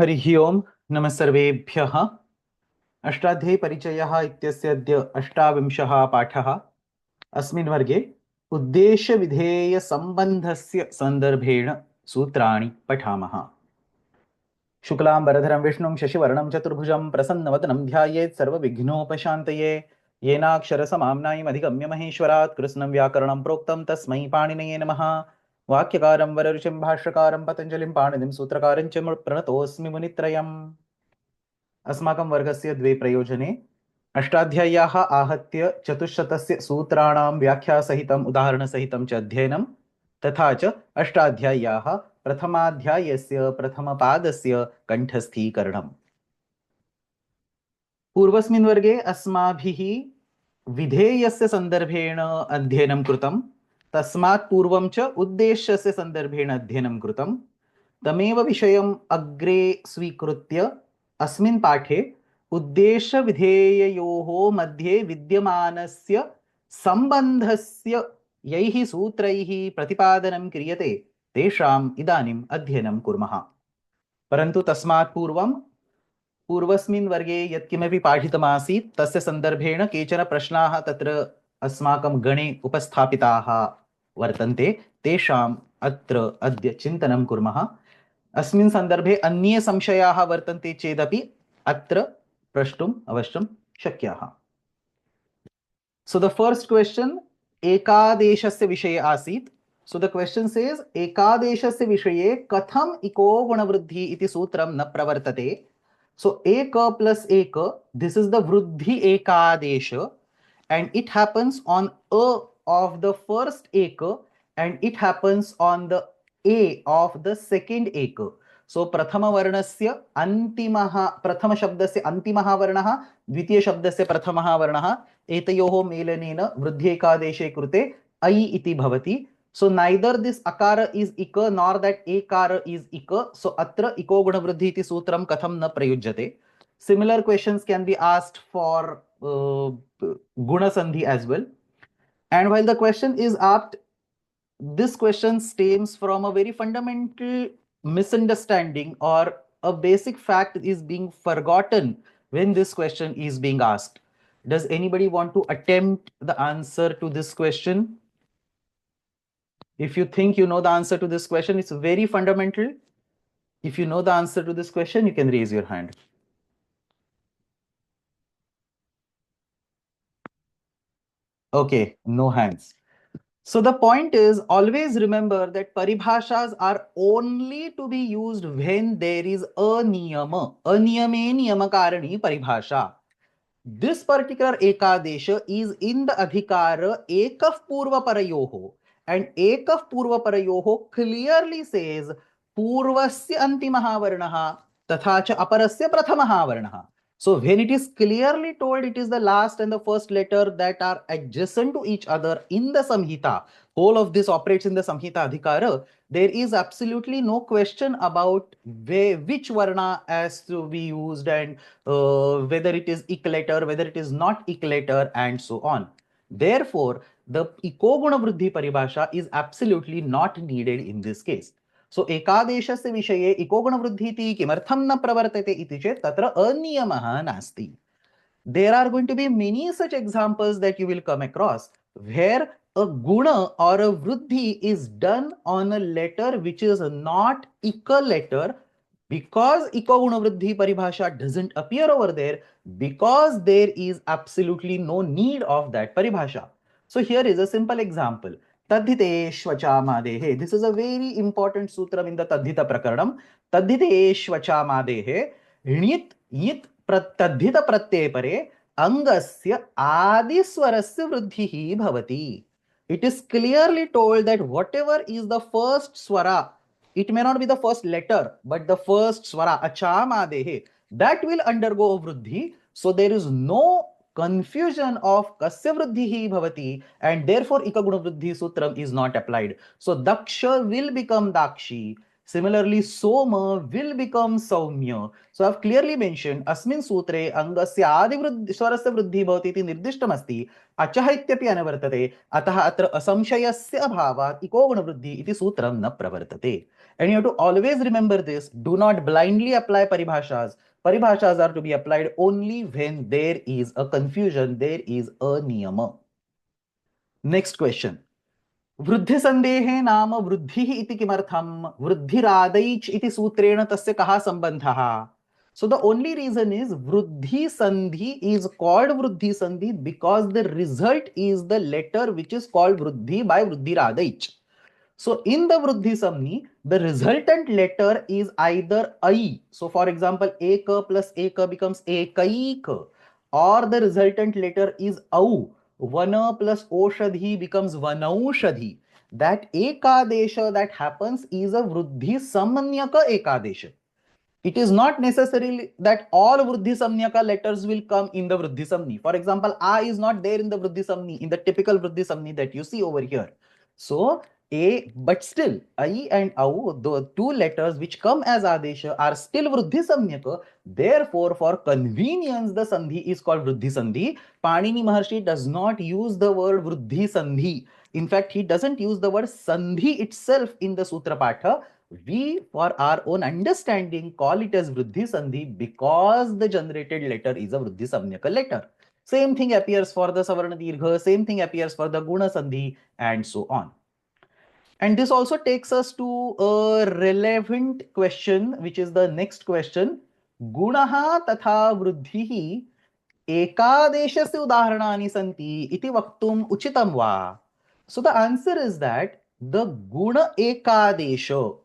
हरिः ओम् नमः सर्वेभ्यः। अष्टाध्यायी परिचयः इत्यस्य अद्य 28 पाठः। अस्मिन् वर्गे उद्देश्यविधेयसम्बन्धस्य सन्दर्भेण सूत्राणि पठामः। शुक्लाम्बरधरं विष्णुं शशिवर्णं चतुर्भुजं प्रसन्नवदनं ध्यायेत् सर्वविघ्नोपशान्तये। येनाक्षरसमाम्नायम् अधिगम्य महेश्वरात् कृत्स्नं व्याकरणं प्रोक्तं तस्मै पाणिनये नमः। वाक्यकारं वररुचिं भाष्यकारं पतञ्जलिं पाणिनिं सूत्रकारं च प्रणतोऽस्मि मुनित्रयम्। अस्माकं वर्गस्य द्वे प्रयोजने अष्टाध्याय्याः आहत्य चतुश्शतस्य सूत्राणां व्याख्यासहितम् उदाहरणसहितं च अध्ययनं, तथा च अष्टाध्याय्याः प्रथमाध्यायस्य प्रथमपादस्य कण्ठस्थीकरणम्। पूर्वस्मिन् वर्गे अस्माभिः विधेयस्य सन्दर्भेण अध्ययनं कृतं, तस्मात् पूर्वं च उद्देश्यस्य सन्दर्भेण अध्ययनं कृतं। तमेव विषयम् अग्रे स्वीकृत्य अस्मिन् पाठे उद्देश्यविधेययोः मध्ये विद्यमानस्य सम्बन्धस्य यैः सूत्रैः प्रतिपादनं क्रियते तेषाम् इदानीम् अध्ययनं कुर्मः। परन्तु तस्मात् पूर्वं पूर्वस्मिन् वर्गे यत्किमपि पाठितमासीत् तस्य सन्दर्भेण केचन प्रश्नाः तत्र अस्माकं गणे उपस्थापिताः वर्तन्ते, तेषाम् अत्र अद्य चिन्तनं कुर्मः। अस्मिन् सन्दर्भे अन्ये संशयाः वर्तन्ते चेदपि अत्र प्रष्टुम् अवश्यं शक्याः। So the first question एकादेशस्य विषये आसीत्. So the question says एकादेशस्य विषये कथम् इको गुणवृद्धि इति सूत्रं न प्रवर्तते. So ek plus ek, this is the vruddhi ekadesha, and it happens on a of the first ek and it happens on the a of the second ek. So prathama varnasya antimaha prathama shabdasya antimaha varnah द्वितीय शब्दस्य प्रथमः वर्णः एतयोः मेलनेन वृद्धि एकादेशे कृते ऐ इति भवति. So neither this akara is ika nor that ekara is ika. So atra iko guna vruddhi iti sutram katham na prayujyate. Similar questions can be asked for guna sandhi as well. And while the question is asked, this question stems from a very fundamental misunderstanding, or a basic fact is being forgotten when this question is being asked. Does anybody want to attempt the answer to this question? If you think you know the answer to this question, it's very fundamental. If you know the answer to this question, you can raise your hand. Okay, no hands. So the point is, always remember that paribhashas are only to be used when there is a niyama. Aniyame niyamakarani paribhasha. This particular ekadesha is in the adhikara ekaf purva parayoho, and ekaf purva parayoho clearly says purvasya antimaha varnaha tatha cha aparasya prathamaha varnaha. So when it is clearly told it is the last and the first letter that are adjacent to each other in the samhita, whole of this operates in the samhita adhikara, there is absolutely no question about which varna has to be used, and whether it is ik letter, whether it is not ik letter, and so on. Therefore, the ikoguna vruddhi paribhasha is absolutely not needed in this case. So ekadeshasya विषये इकोगुणवृद्धि इति किमर्थं न प्रवर्तते इति चेत् तत्र अनियमः नास्ति. There are going to be many such examples that you will come across where a guna or a vruddhi is done on a letter which is not ika letter, because ika guna vruddhi paribhasha doesn't appear over there, because there is absolutely no need of that paribhasha. So here is a simple example. Tadhiteshvachamadehe. This is a very important sutram in the Tadhita Prakaranam. Tadhiteshvachamadehe. Nyit yit तद्धित प्रत्यय परे अंगस्य आदिस्वरस्य वृद्धिः भवति. It is clearly told that whatever is the first swara, it may not be the first letter, but the first swara, achamadehe, that will undergo vruddhi. So there is no confusion of kasya vruddhihi bhavati, and therefore ikaguna vruddhi sutram is not applied. So daksha will become dakshi, Similarly, Soma will become Saumya. So I've clearly mentioned अस्मिन् सूत्रे अङ्गस्य आदिवृद्धि स्वरस्य वृद्धिः भवति इति निर्दिष्टमस्ति, अचः इत्यपि अनुवर्तते, अतः अत्र असंशयस्य अभावात् इको गुणवृद्धिः इति सूत्रं न प्रवर्तते. And you have to always remember this. Do not blindly apply paribhashas. Paribhashas are to be applied only when there is a confusion, there is a niyama. Next question. वृद्धि संदेहे नाम वृद्धिः इति किमर्थम्? वृद्धिरादैच् इति सूत्रेण तस्य कः सम्बन्धः? So the only reason is vruddhi sandhi is called vruddhi sandhi because the result is the letter which is called vruddhi by vruddhiradaic. So in the vruddhi samni, the resultant letter is either I. So for example, eka plus eka becomes ekaik, or the resultant letter is au. Vana plus oshadhi becomes vanaushadhi. That ekadesha that happens is a vruddhi samanyaka ekadesha. It is not necessarily that all Vruddhi Samnyaka letters will come in the Vruddhi Samni. For example, A is not there in the Vruddhi Samni, in the typical Vruddhi Samni that you see over here. So, but still, I and Au, the two letters which come as Adesha are still Vruddhi Samnyaka. Therefore, for convenience, the Sandhi is called Vruddhi Sandhi. Panini Maharshi does not use the word Vruddhi Sandhi. In fact, he doesn't use the word Sandhi itself in the Sutra Patha. We, for our own understanding, call it as Vruddhi Sandhi because the generated letter is a Vruddhi Samnyaka letter. Same thing appears for the Savarna Dirgha, same thing appears for the Guna Sandhi, and so on. And this also takes us to a relevant question, which is the next question. Gunaha tatha vruddhihi ekadeshasya udaharanani santi iti vaktum uchitam va? So the answer is that the guna ekadesha,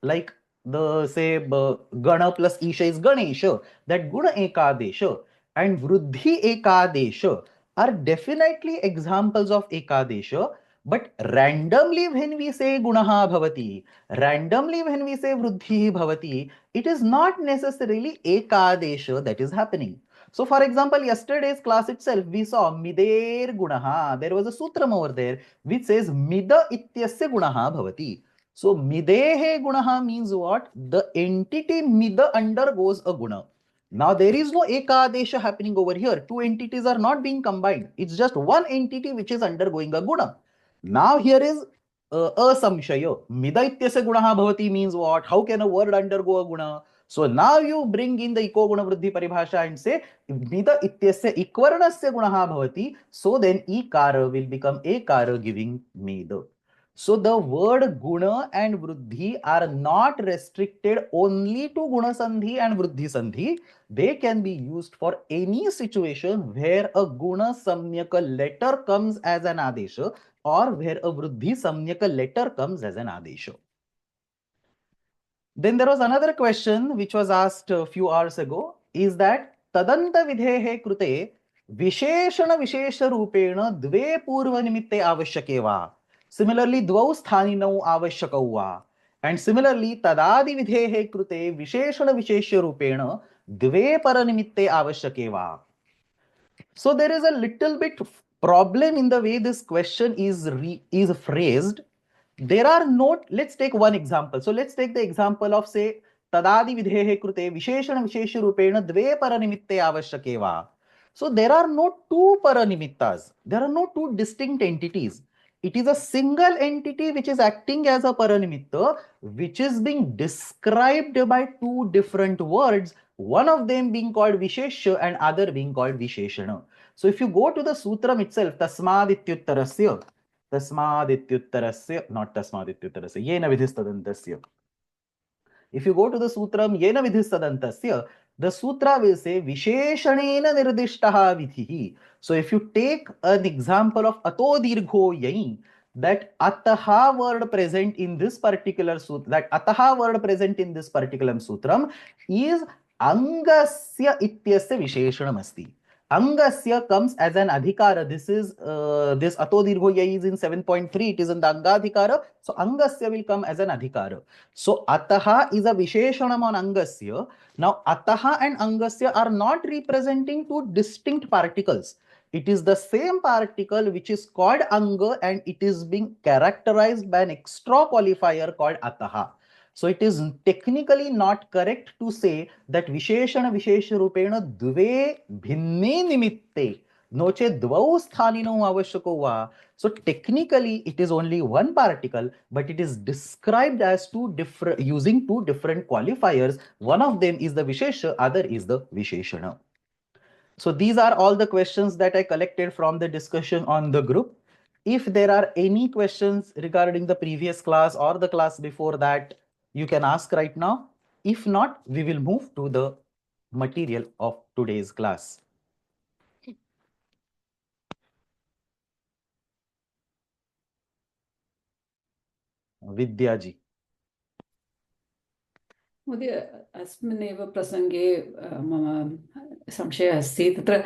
like the say gana plus isha is ganesha, that guna ekadesha and vruddhi ekadesha are definitely examples of ekadesha, but randomly when we say gunaha bhavati, randomly when we say vruddhi bhavati, it is not necessarily ekadesha that is happening. So for example, yesterday's class itself, we saw mider gunaha. There was a sutram over there which says mida ityasya gunaha bhavati. So midehe gunaha means what? The entity mida undergoes a guna. Now there is no ekadesha happening over here. Two entities are not being combined. It's just one entity which is undergoing a guna. Now here is asamshaya. Mida ityasya gunaha bhavati means what? How can a word undergo a guna? So now you bring in the iko guna vruddhi paribhasha and say mida ityasya ikvarnasya gunaha bhavati. So then ikara will become ekara giving mida. So the word guna and vruddhi are not restricted only to guna sandhi and vruddhi sandhi. They can be used for any situation where a guna samyaka letter comes as an adesha or where a vruddhi samyaka letter comes as an adesha. Then there was another question which was asked a few hours ago, is that tadanta videhe krute visheshana vishesha rupena dve purva nimitte avashyake va. Similarly, dvau sthaninau avashyakau va. And similarly, tadadi videhe krute visheshana vishesha rupena dve paranimitte avashyake va. So there is a little bit problem in the way this question is phrased. There are not, let's take one example. So let's take the example of say tadadi vidhehe krute visheshana vishesha rupena dve paranimitte avashyake va. So there are no two paranimittas. There are no two distinct entities. It is a single entity which is acting as a paranimitta, which is being described by two different words, one of them being called vishesha and other being called visheshana. So if you go to the sutram itself, tasmadityuttarasya, not tasmadityuttarasya, yena vidhistadantasya. If you go to the sutram yena vidhistadantasya, the sutra will say visheshanena nirdishtaha vidhihi. So if you take an example of ato dirgho yai, that ataha word present in this particular sutra, that ataha word present in this particular sutram is angasya ityasya visheshanam asti. Angasya comes as an adhikara. This is this ato dirgho yai is in 7.3. It is in the angadhikara. So angasya will come as an adhikara. So ataha is a visheshanam on angasya. Now ataha and angasya are not representing two distinct particles. It is the same particle which is called anga and it is being characterized by an extra qualifier called ataha. So it is technically not correct to say that Visheshana Vishesha Rupena Dve Bhinne Nimitte Noche Dvau Sthanino Avashako Va. So technically it is only one particle, but it is described as using two different qualifiers. One of them is the Vishesha, other is the Visheshana. So these are all the questions that I collected from the discussion on the group. If there are any questions regarding the previous class or the class before that, you can ask right now. If not, we will move to the material of today's class. Vidyaji. महोदय अस्मिन्नेव प्रसङ्गे मम संशयः अस्ति तत्र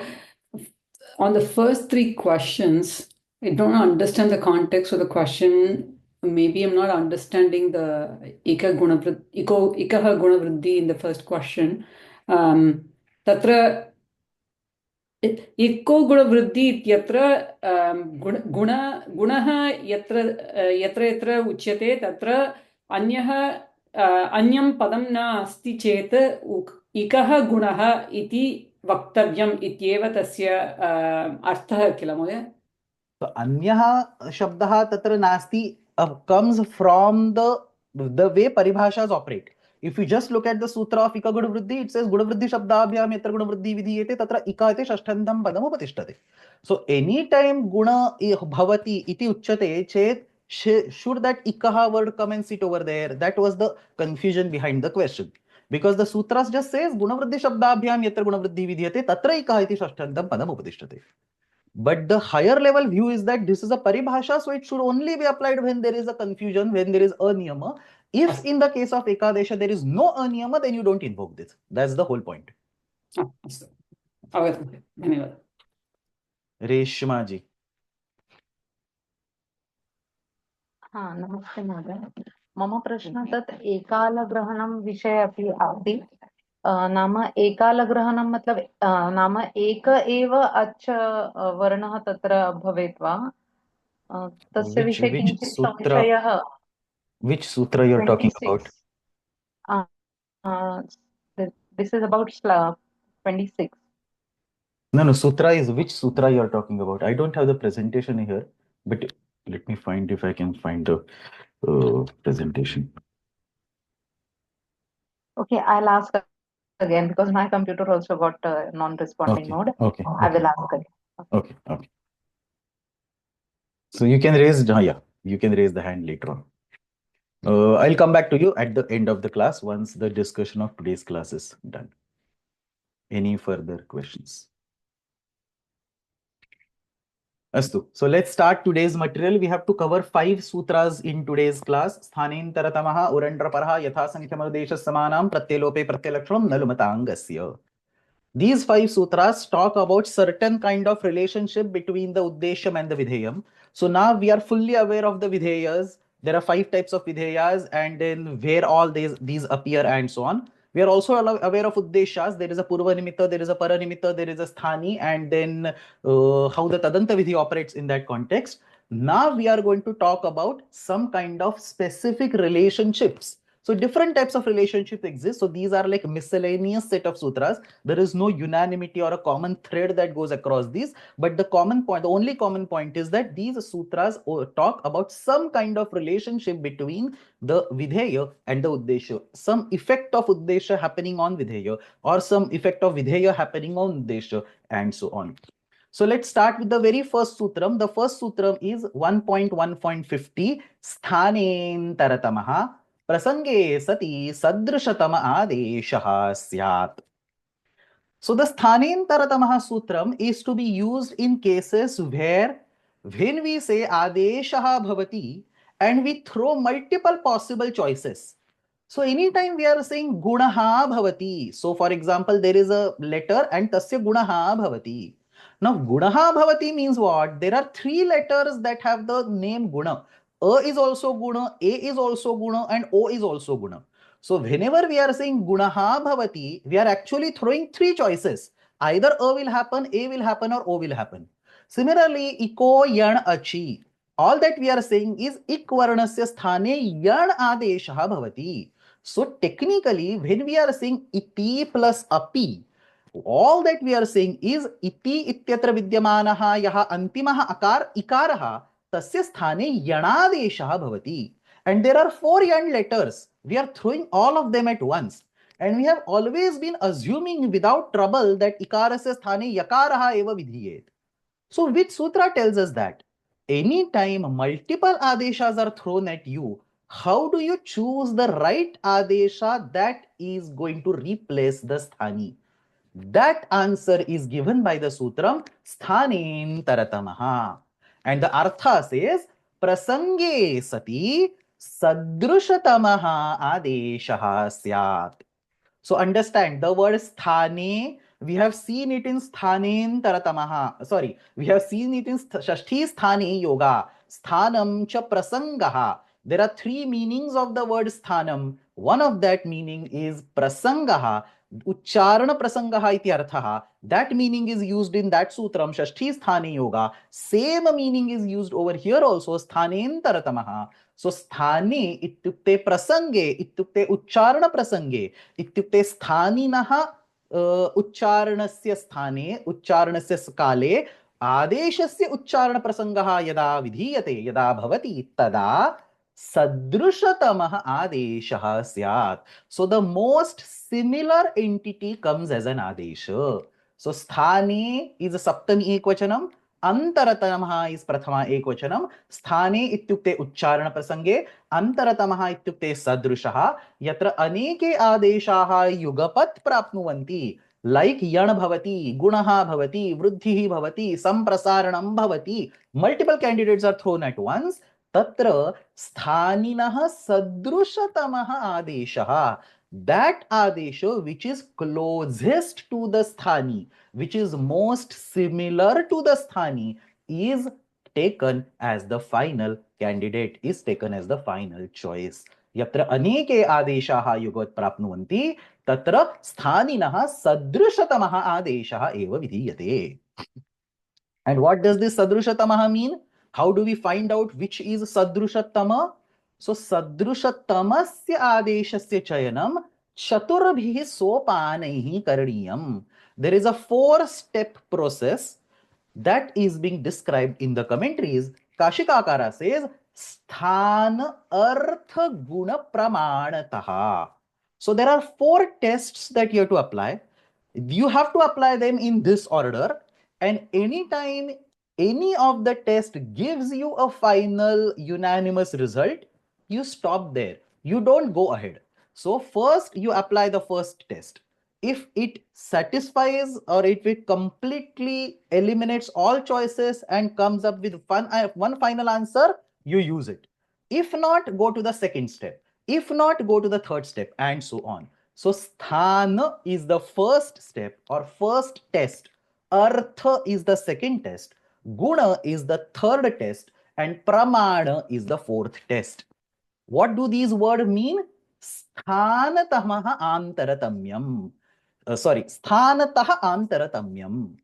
on the first three questions I don't understand the context of the question. Maybe I'm not understanding the ikah gunavriddhi in the first question. Tatra iko gunavriddhi ityatra gunaha yatra uchyate tatra anyah अन्यं पदं न अस्ति चेत् इकः गुणः इति वक्तव्यम् इत्येव तस्य अर्थः किल महोदय? So अन्यः शब्दः तत्र नास्ति comes from the way paribhashas operate. If you just look at the sutra of ika guna vriddhi, it says guna vriddhi shabdabhyam yatra guna vriddhi vidhiyate tatra ika ite shashthandam padam upatishtate. So anytime guna bhavati iti uchyate chet, should that ikaha word come and sit over there? That was the confusion behind the question. Because the sutras just says guna vriddhi shabdabhyam yatra guna vriddhi vidhiyate tatra ikaha iti shashthandam padam upatishtate. But the higher level view is that this is a paribhasha, so it should only be applied when there is a confusion, when there is a niyama. If in the case of Ekadesha there is no aniyama, then you don't invoke this. That's the whole point. Reshma ji. हाँ नमस्ते महोदय मम प्रश्न तत् एकालग्रहणं विषये अपि आसीत् नाम एकालग्रहणं मतलब नाम एक एव अच् वर्णः तत्र भवेत् वा तस्य विषये किञ्चित् संशयः Which sutra you are talking about? This is about 26. No, sutra is which sutra you are talking about. I don't have the presentation here, but let me find if I can find the presentation. Okay, I'll ask again because my computer also got non-responding mode. Okay. I will ask again. Okay. So you can raise, you can raise the hand later on. I'll come back to you at the end of the class once the discussion of today's class is done. Any further questions? Astu. So let's start today's material. We have to cover 5 sutras in today's class. Sthanintaratamaha urandraparha yatha sankhyamadesha samanam pratyelope pratyalakshanam nalumatangasya. These 5 sutras talk about certain kind of relationship between the Uddesham and the Vidheyam. So now we are fully aware of the Vidheyas. There are 5 types of Vidheyas and then where all these appear and so on. We are also aware of Uddeshas. There is a Purva Nimitta, there is a Para Nimitta, there is a Sthani, and then how the Tadanta Vidhi operates in that context. Now we are going to talk about some kind of specific relationships. So different types of relationships exist. So these are like miscellaneous set of sutras. There is no unanimity or a common thread that goes across these. But the common point, the only common point is that these sutras talk about some kind of relationship between the Vidheya and the Uddesha. Some effect of Uddesha happening on Vidheya or some effect of Vidheya happening on Uddesha and so on. So let's start with the very first sutram. The first sutram is 1.1.50 Sthanentaratamaha Prasange sati sadrishatama adeshaha syat. So the Sthanentaratamaha sutram is to be used in cases where when we say adeshaha bhavati and we throw multiple possible choices. So anytime we are saying gunaha bhavati. So for example, there is a letter and tasya gunaha bhavati. Now gunaha bhavati means what? There are 3 letters that have the name guna. A is also guna, A is also guna, and O is also guna. So whenever we are saying gunaha bhavati, we are actually throwing 3 choices. Either A will happen, A will happen, or O will happen. Similarly, iko yan achi. all that we are saying is ik varnasya sthane yan adeshah bhavati. So technically, when we are saying iti plus api, all that we are saying is iti ityatra vidyamanaha yaha antimaha akar ikaraha tasya sthane yanadeshah bhavati. And there are 4 yan letters. We are throwing all of them at once. And we have always been assuming without trouble that ikarasya sthane yakaraha eva vidhiyet. So which sutra tells us that anytime multiple adeshas are thrown at you, how do you choose the right adesha that is going to replace the sthani? That answer is given by the sutram sthanen taratamaha. And the artha says prasange sati sadrushatamaha adeshaha syat. So understand the word sthane, we have seen it in sthanen taratamaha. Sorry, we have seen it in shashti sthane yoga. Sthanam cha prasangaha. There are 3 meanings of the word sthanam. One of that meaning is prasangaha. Uchcharana prasangaha iti arthaha. That meaning is used in that sutram, shashti sthane yoga. Same meaning is used over here also, sthanen taratamaha. So sthane ityukte prasange ityukte uchcharana prasange इत्युक्ते स्थानिनः उच्चारणस्य स्थाने उच्चारणस्य काले आदेशस्य उच्चारणप्रसङ्गः यदा विधीयते यदा भवति तदा सदृशतमः आदेशः स्यात्. So the most similar entity comes as an adesha. So sthane is a saptami ekvachanam, अंतरतमः इज प्रथमा एकवचनम, स्थाने इत्युक्ते उच्चारण प्रसंगे, अंतरतमः इत्युक्ते सदृशः, यत्र अनेके आदेशाः युगपत् प्राप्नुवन्ति, लाइक यण भवति, गुणः भवति, वृद्धिः भवति, संप्रसारणं भवति, multiple candidates are thrown at once, तत्र स्थानिनः सदृशतमः आदेशः, that adesha which is closest to the sthani, which is most similar to the sthani, is taken as the final candidate, is taken as the final choice. यत्र अनेके आदेशाः युगपत् प्राप्नुवन्ति तत्र स्थानिनः सदृशतमः आदेशः एव विधीयते. And what does this sadrushatamaha mean? How do we find out which is sadrushatama? So sadrushatamasya adeshasya chayanam chaturbhihi sopanaihi karaniyam. There is a 4-step process that is being described in the commentaries. Kashikakara says sthan artha guna pramanataha. So there are 4 tests that you have to apply. You have to apply them in this order, and anytime any of the test gives you a final unanimous result, you stop there. You don't go ahead. So first you apply the first test. If it satisfies or if it completely eliminates all choices and comes up with one final answer, you use it. If not, go to the second step. If not, go to the third step, and so on. So sthana is the first step or first test. Artha is the second test. Guna is the third test. And pramana is the fourth test. What do these words mean? Sthanatamaha antaratamyam. Sthanatah antaratamyam.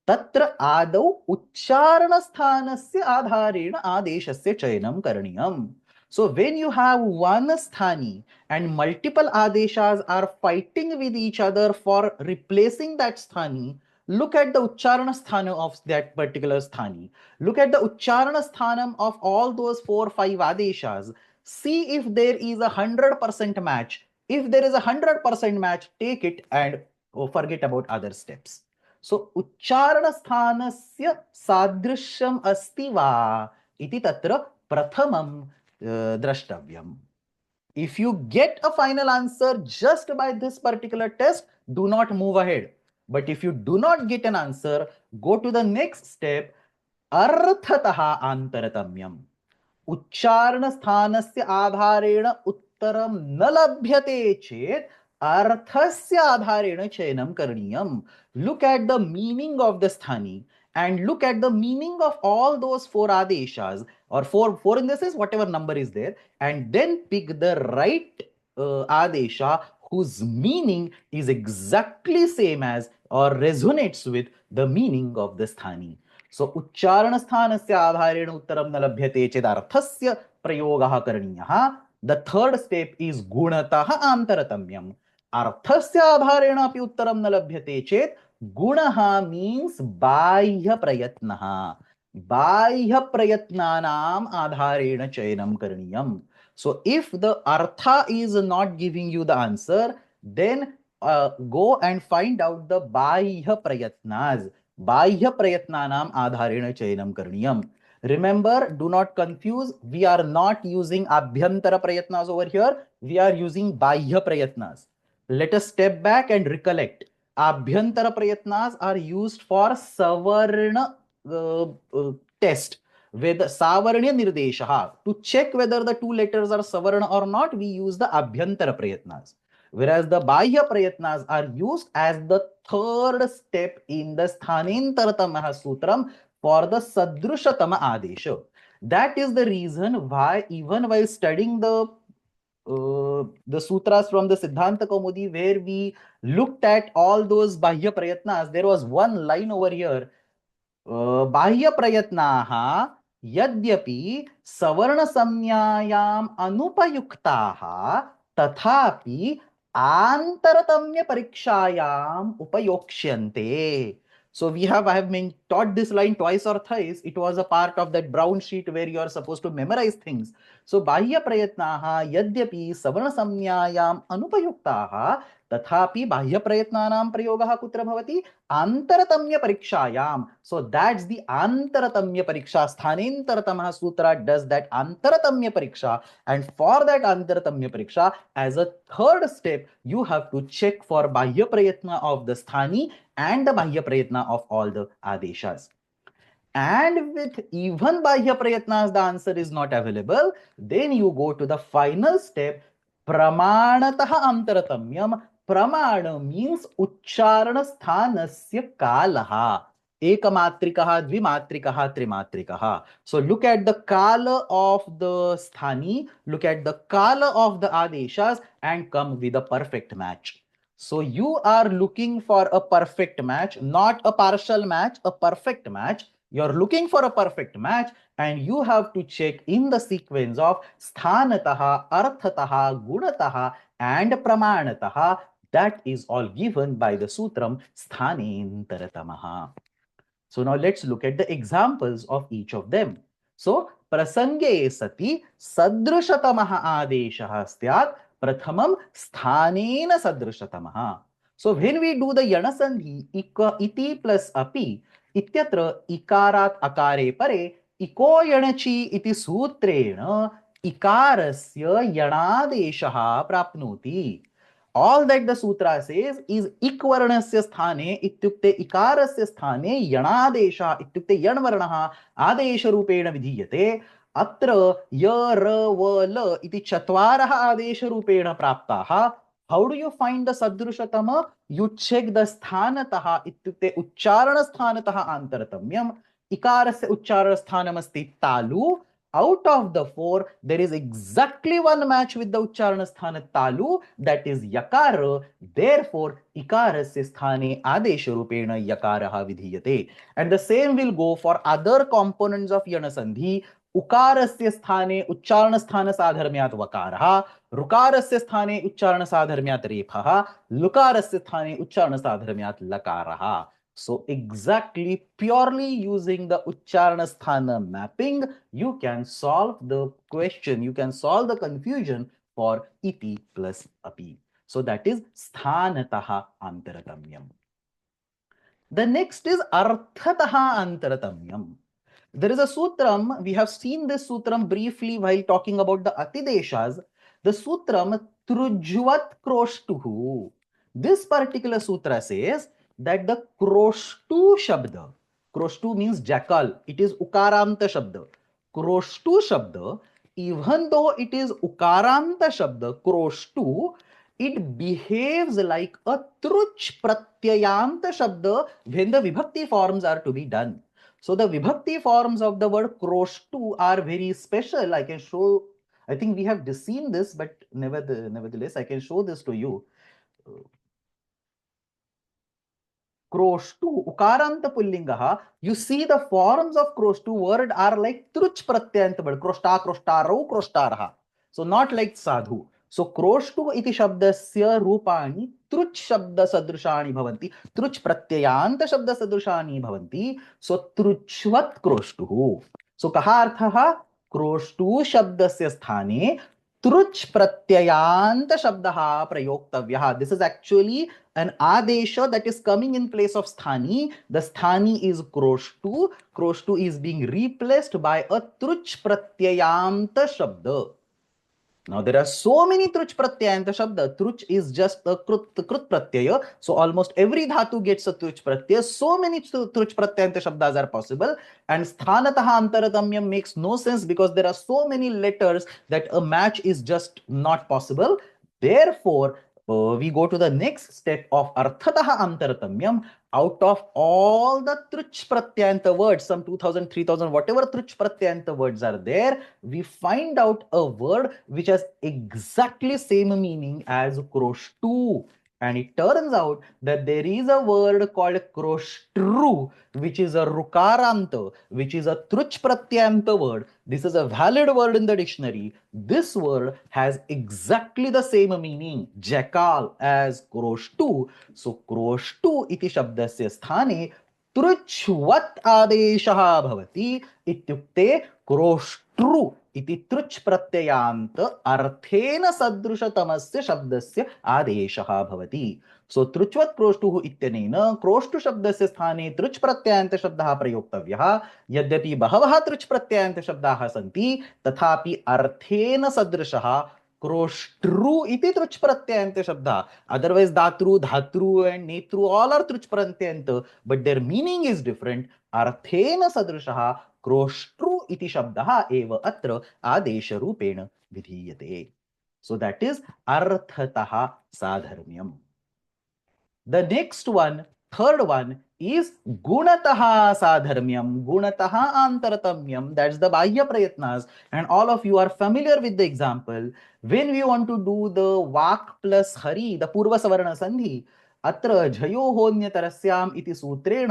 तत्र आदौ उच्चारणस्थानस्य आधारेण आदेशस्य चयनं करणीयम्. So when you have one sthani and multiple adeshas are fighting with each other for replacing that sthani, look at the ucharana sthana of that particular sthani. Look at the ucharana sthanam of all those 4-5 adeshas. See if there is a 100% match. If there is a 100% match, take it and forget about other steps. So ucharana sthanasya sadrishyam asti va iti tatra prathamam drashtavyam. If you get a final answer just by this particular test, do not move ahead. But if you do not get an answer, go to the next step, arthataha antaratamyam. उच्चारण स्थानस्य आधारेण उत्तरं न लभ्यते चेत् अर्थस्य आधारेण चयनं करणीयम्. Look at the meaning of the sthani and look at the meaning of all those 4 adeshas, or 4 in this is whatever number is there, and then pick the right adesha whose meaning is exactly same as or resonates with the meaning of the sthani. सो उच्चारणस्थानस्य आधारेण उत्तरं न लभ्यते चेत् अर्थस्य प्रयोगः करणीयः. The third step is गुणतः आन्तरतम्यम्. अर्थस्य आधारेण अपि उत्तरं न लभ्यते चेत् गुणः मीन्स बाह्य प्रयत्नः. बाह्य प्रयत्नानाम् आधारेण चयनं करणीयम्. So if the artha is not giving you the answer, then go and find out the bahya prayatnas. Bahya prayatnanam adharena chayanam karniyam. Remember, do not confuse. We are not using abhyantara prayatnas over here. We are using bahya prayatnas. Let us step back and recollect. Abhyantara prayatnas are used for savarna test. With savarnya nirdeshaha, to check whether the two letters are savarna or not, we use the abhyantara prayatnas. Whereas the bahya prayatnas are used as the third step in the sthanentartamaha sutram for the sadrushatama adesha. That is the reason why even while studying the sutras from the Siddhanta Kaumudi, where we looked at all those bahya prayatnas, there was one line over here. बाह्य प्रयत्नाः यद्यपि सवर्ण संज्ञायाम् अनुपयुक्ताः तथापि आंतरतम्य परीक्षायाम् उपयोक्ष्यन्ते. So I have been taught this line twice or thrice. It was a part of that brown sheet where you are supposed to memorize things. So बाह्य प्रयत्नाः यद्यपि सवर्ण संज्ञायाम् अनुपयुक्ताः तथापि बाह्य प्रयत्नानां प्रयोगः कुत्र भवति? आंतरतम्य परीक्षायाम. So that's the आंतरतम्य परीक्षा. स्थानेन्तरतमः sutra does that आंतरतम्य परीक्षा, and for that आंतरतम्य परीक्षा, as a third step, you have to check for bahya prayatna of the sthani and the bahya prayatna of all the adeshas. And with even bahya prayatnas the answer is not available, then you go to the final step, pramanatah antaratamyam. Pramana means uchcharana sthanasya kalaha. Ekamatrikaha, dvimatrikaha, trimatrikaha. So look at the kala of the sthani, look at the kala of the adeshas, and come with a perfect match. So you are looking for a perfect match, not a partial match, a perfect match. You're looking for a perfect match, and you have to check in the sequence of sthanataha, arthataha, gunataha, and pramanataha. That is all given by the sutram sthanentartamaha. So now let's look at the examples of each of them. So prasange sati sadrushatamaha adeshah styat prathamam sthanena sadrushatamaha. So when we do the yanasandhi iti plus api ityatra ikarat akare pare iko yanachi iti sutrena ikarasya yanadeshah prapnoti. All that the sutra says is ikvarnasya sthane ityukte ikarasya sthane yanadesha ityukte yanvarnaha adesha rupena vidhiyate. Atra ya ra va la iti chatvarah adesha rupena praptaha. How do you find the sadrushatama? You check the sthanataha ityukte uchcharana sthanataha antaratamyam. Ikarasya uchcharana sthanam asti talu. Out of the four, there is exactly one match with the uchcharana sthana talu, that is yakara. Therefore, ikarasya sthane adesha rupena yakaraha vidhiyate. And the same will go for other components of yanasandhi. उकारस्य स्थाने उच्चारण स्थान साधर्म्यात् वकारः, ऋकारस्य स्थाने उच्चारण साधर्म्यात् रेफः, लुकारस्य स्थाने उच्चारण साधर्म्यात् लकारः. So exactly purely using the uchcharana sthana mapping, you can solve the question, you can solve the confusion for iti plus api. So that is sthanataha antaratamyam. The next is arthataha antaratamyam. There is a sutram, we have seen this sutram briefly while talking about the atideshas. The sutram trujvat kroshtuhu. This particular sutra says that the kroshtu shabda, kroshtu means jackal, it is ukaranta shabda. Kroshtu shabda, even though it is ukaranta shabda, kroshtu, it behaves like a truch pratyayanta shabda when the vibhakti forms are to be done. So the vibhakti forms of the word kroshtu are very special. I can show, I think we have seen this, but nevertheless, I can show this to you. Kroshtu, Ukaranta Pullingaha, you see the forms of Kroshtu word are like Truch Pratyanta word, Kroshta, Kroshtaro, Kroshtaraha. So not like Sadhu. So Kroshtu iti shabdasya rupani Truch shabda sadrushani bhavanti, Truch Pratyayanta shabda sadrushani bhavanti. So Truchvat Kroshtuhu. So kaha arthaha? Kroshtu shabdasya sthane Truch Pratyayanta shabdaha prayoktavyaha. This is actually an adesha that is coming in place of sthani. The sthani is kroshtu. Kroshtu is being replaced by a truch pratyayanta shabda. Now there are so many truch pratyayanta shabda. Truch is just a krut pratyaya. So almost every dhatu gets a truch pratyaya. So many truch pratyayanta shabdas are possible. And sthanataha antaratamyam makes no sense because there are so many letters that a match is just not possible. Therefore, we go to the next step of arthataha antaratamyam. Out of all the truch pratyayanta words, some 2000, 3000, whatever truch pratyayanta words are there, we find out a word which has exactly same meaning as kroshtu. And it turns out that there is a word called kroshtru, which is a rukaranta, which is a truch pratyayanta word. This is a valid word in the dictionary. This word has exactly the same meaning, jackal, as kroshtu. So kroshtu iti shabdasya sthane truchvat adeshaha bhavati ityukte kroštru इति तृच् प्रत्ययान्त अर्थेन सदृशतमस्य शब्दस्य आदेशः भवति. सो तृच्वत् क्रोष्टुः इत्यनेन क्रोष्टु शब्दस्य स्थाने तृच् प्रत्ययान्त शब्दः प्रयोक्तव्यः. यद्यपि बहवः तृच् प्रत्ययान्त शब्दाः सन्ति तथापि अर्थेन सदृशः क्रोष्ट्रु इति तृच् प्रत्ययान्त शब्दः. Otherwise datru, dhatru and netru all are truch pratyayanta, but their meaning is different. Arthena sadrishaha क्रोष्ट्रु इति शब्दः एव अत्र आदेशरूपेण विधीयते. So that is अर्थतः साधर्म्यम्. The next one, third one, is gunatah sadharmyam, gunatah antaratamyam. That's the bahya prayatnas. And all of you are familiar with the example. When we want to do the vak plus hari, the purva savarna sandhi, अत्र झयोहोन्यतरस्याम् इति सूत्रेण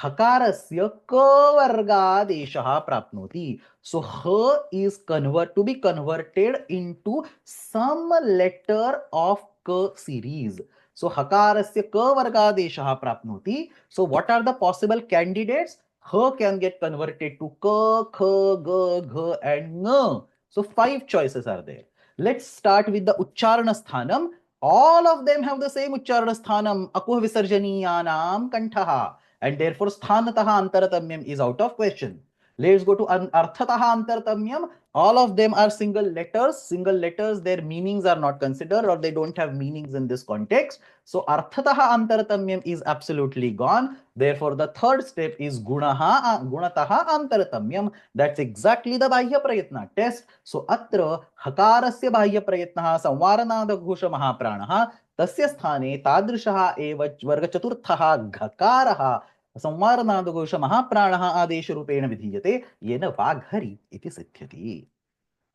हकारस्य क वर्गादेशः प्राप्नोति. So ह is to be converted into some letter of k series. So hakarasya ka vargadeshah prapnoti. So what are the possible candidates? Ha can get converted to ka, kha, ga, gha and nga. So 5 choices are there. Let's start with the uchcharana sthanam. All of them have the same uchcharana sthanam, akuh visarjaniyanam kantaha, and therefore sthanataha antaratamyam is out of question. Let's go to arthataha antaratamyam. All of them are single letters. Single letters, their meanings are not considered or they don't have meanings in this context. So arthataha antaratamyam is absolutely gone. Therefore, the third step is gunataha antaratamyam. That's exactly the bahya prayatna test. So atra hakarasya bahya prayatnaha samvaranada ghosha mahapranaha tasya sthane tadrishaha eva varga chaturthaha ghakaraha संवारनादघोष महाप्राणः आदेशरूपेण विधीयते येन वाग्हरि इति सिद्ध्यति.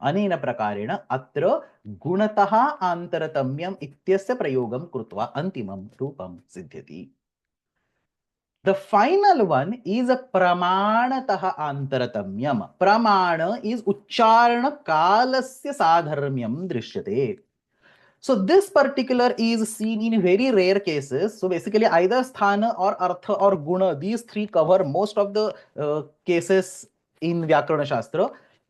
अनेन प्रकारेण अत्र गुणतः आन्तरतम्यम् इत्यस्य प्रयोगं कृत्वा अन्तिमं रूपं सिद्ध्यति. The final one is a pramanatah antaratamyam. Pramana is uchcharana kalasya sadharmyam drishyate. So this particular is seen in very rare cases. So basically either sthana or artha or guna, these three cover most of the cases in Vyakarana Shastra.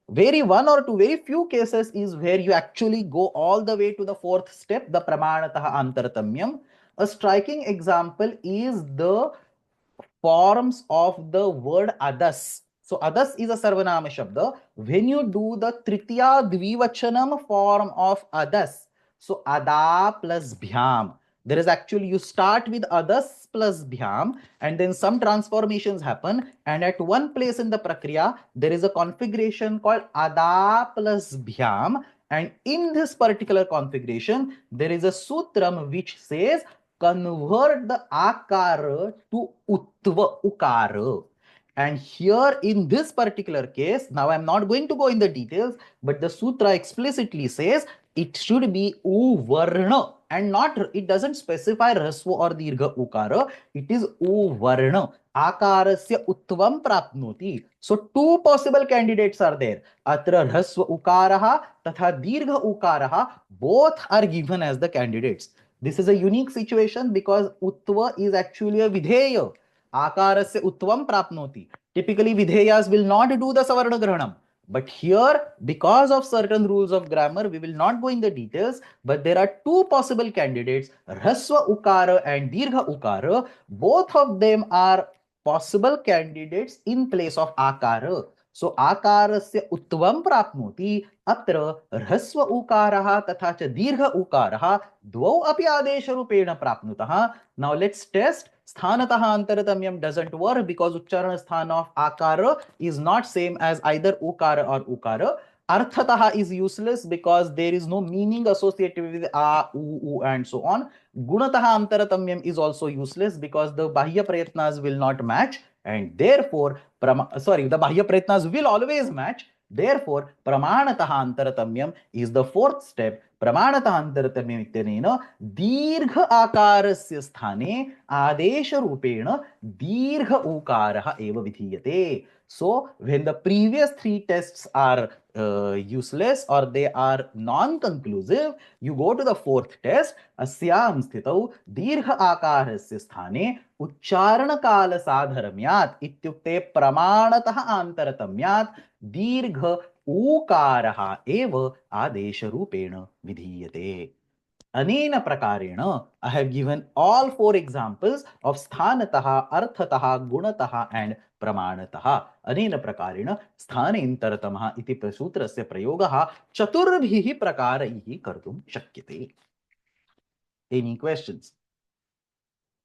Very one or two, very few cases is where you actually go all the way to the fourth step, the pramanatah antaratamyam. A striking example is the forms of the word adas. So adas is a sarvanama shabda. When you do the tritiya dvivachanam form of adas, so ada plus bhyam, there is actually, you start with adas plus bhyam and then some transformations happen, and at one place in the prakriya there is a configuration called ada plus bhyam, and in this particular configuration there is a sutram which says convert the akara to utva ukara. And here in this particular case, now I'm not going to go in the details, but the sutra explicitly says it should be uvarna and not, it doesn't specify hrasva or dirgha ukara, it is uvarna. Akarasya utvam prapnoti. So two possible candidates are there. Atra hrasva ukaraha tatha dirgha ukaraha, both are given as the candidates. This is a unique situation because utva is actually a vidheya. Akarasya utvam prapnoti. Typically vidheyas will not do the savarna grahanam. But here, because of certain rules of grammar, we will not go in the details, but there are two possible candidates, Hrasva Ukara and Dirgha Ukara. Both of them are possible candidates in place of Akara. So, Akarasya Utvam Prapnoti, Atra Hrasva Ukaraha Tatha cha Dirgha Ukaraha, Dvau api Adesha Rupena Prapnutaha. Now, let's test. Sthanataha antaratamyam doesn't work because Uchcharana sthana of Akara is not same as either Ukara or Ukara. Arthataha is useless because there is no meaning associated with A, U, and so on. Gunataha antaratamyam is also useless because the Bahya Prayatnas will not match, and therefore, the Bahya Prayatnas will always match. Therefore, Pramanataha antaratamyam is the fourth step. Pramanataha antaratamyam ityanena dirgha akarasya sthane adesha rupena dirgha ukaraha eva vidhiyate. So, when the previous three tests are useless or they are non-conclusive, you go to the fourth test. Asyam sthitau dirgha akarasya sthane uchcharana kala sadharamyat ityukte pramanatah antaratamyat dirgha ukaraha eva adesha rupena vidhiyate. Anena prakarena, I have given all four examples of sthanataha, arthataha, gunataha and pramanataha. Anena prakarena sthanentartamaha iti sutrasya prayogaha chaturbhihi prakaraihi kartum shakyate. Any questions?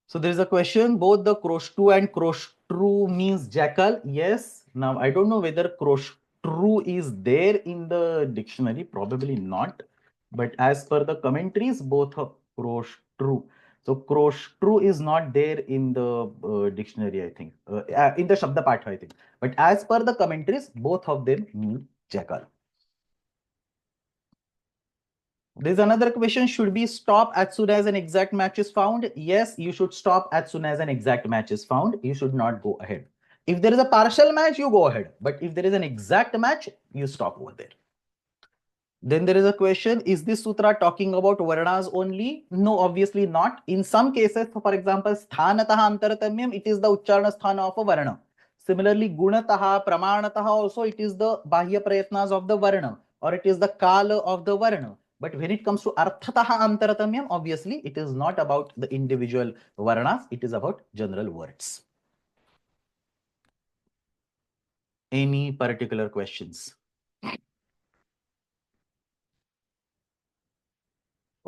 So there is a question, both the kroshtu and kroshtru means jackal. Yes. Now I don't know whether kroshtru is there in the dictionary, probably not. But as per the commentaries, both are kroshtru. So kroshtru is not there in the dictionary, I think, in the Shabda Patha, I think. But as per the commentaries, both of them mean jackal. There's another question, should we stop as soon as an exact match is found? Yes, you should stop as soon as an exact match is found. You should not go ahead. If there is a partial match, you go ahead. But if there is an exact match, you stop over there. Then there is a question, is this sutra talking about varnas only? No, obviously not. In some cases, for example, sthanataha antaratamyam, it is the uchcharana sthana of a varna. Similarly, gunataha, pramanataha also, it is the bahya prayatnas of the varna, or it is the kala of the varna. But when it comes to arthataha antaratamyam, obviously it is not about the individual varnas, it is about general words. Any particular questions?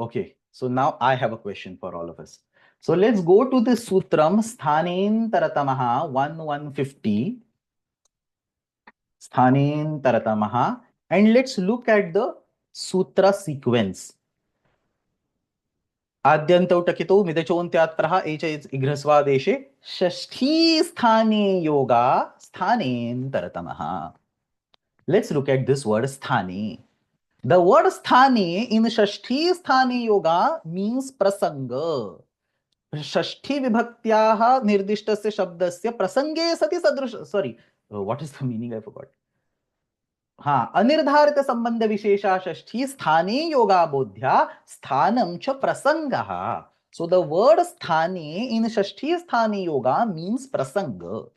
Okay, so now I have a question for all of us. So let's go to the Sutram Sthanentartamaha 1150. Sthanentartamaha, and let's look at the Sutra sequence. Adyantau takito midachontyatpraha echa igrasvadeshe shashthi sthane yoga sthanentartamaha. Let's look at this word sthane. The word sthane in Shashti Sthane Yoga means prasanga. Shashti vibhaktyaha nirdishtasya shabdasya prasange sati sadrush. Sorry, what is the meaning? I forgot. Anirdharita sambandha vishesha shashti sthane yoga bodhya sthanam cha prasangaha. So the word sthane in Shashti Sthane Yoga means prasanga.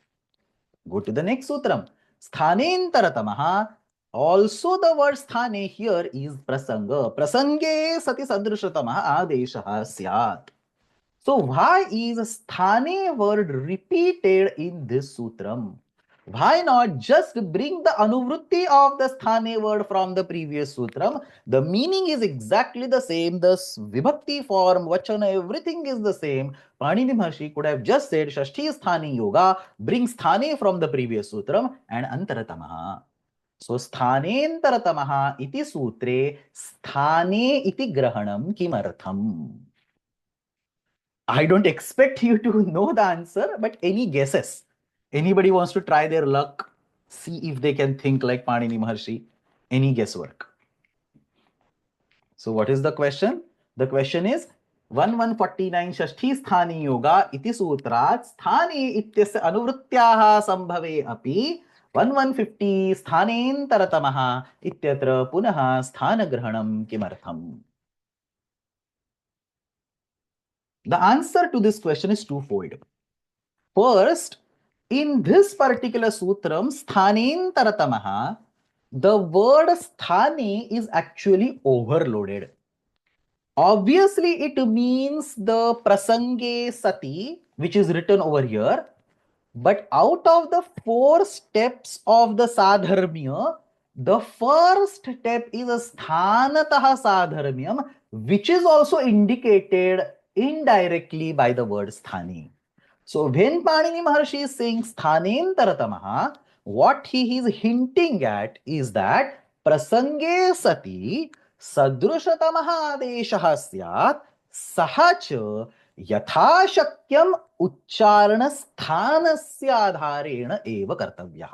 Go to the next sutram. Sthanentartamaha. Also the word sthane here is prasanga. Prasange sati sadrishatamaha adeshaha syat. So why is sthane word repeated in this sutram? Why not just bring the anuvrutti of the sthane word from the previous sutram? The meaning is exactly the same. The vibhakti form, vachana, everything is the same. Panini Maharshi could have just said Shashti Sthani Yoga, bring sthane from the previous sutram and antaratamaha. So sthanentartamaha iti sutre sthane iti grahanam kimartham. I don't expect you to know the answer, but any guesses? Anybody wants to try their luck? See if they can think like Panini Maharshi. Any guesswork? So what is the question? The question is 1149 षष्ठी स्थानी योगा इति सूत्रात् स्थाने इत्यस्य अनुवृत्त्याः संभवे अपि 1150 स्थानेन्तरतमः इत्यत्र पुनः स्थानग्रहणं किमर्थम्? The answer to this question is twofold. First, in this particular sutram, sthanentaratamah, the word sthane is actually overloaded. Obviously, it means the prasange sati, which is written over here. But out of the 4 steps of the sadharmya, the first step is a sthanatah sadharmyam, which is also indicated indirectly by the word sthani. So when Panini Maharshi is saying sthanentaratamah, what he is hinting at is that prasange sati sadrushatamah adeshah syat saha cha यथाशक्यम उच्चारण स्थानस्य आधारेण एव कर्तव्यः.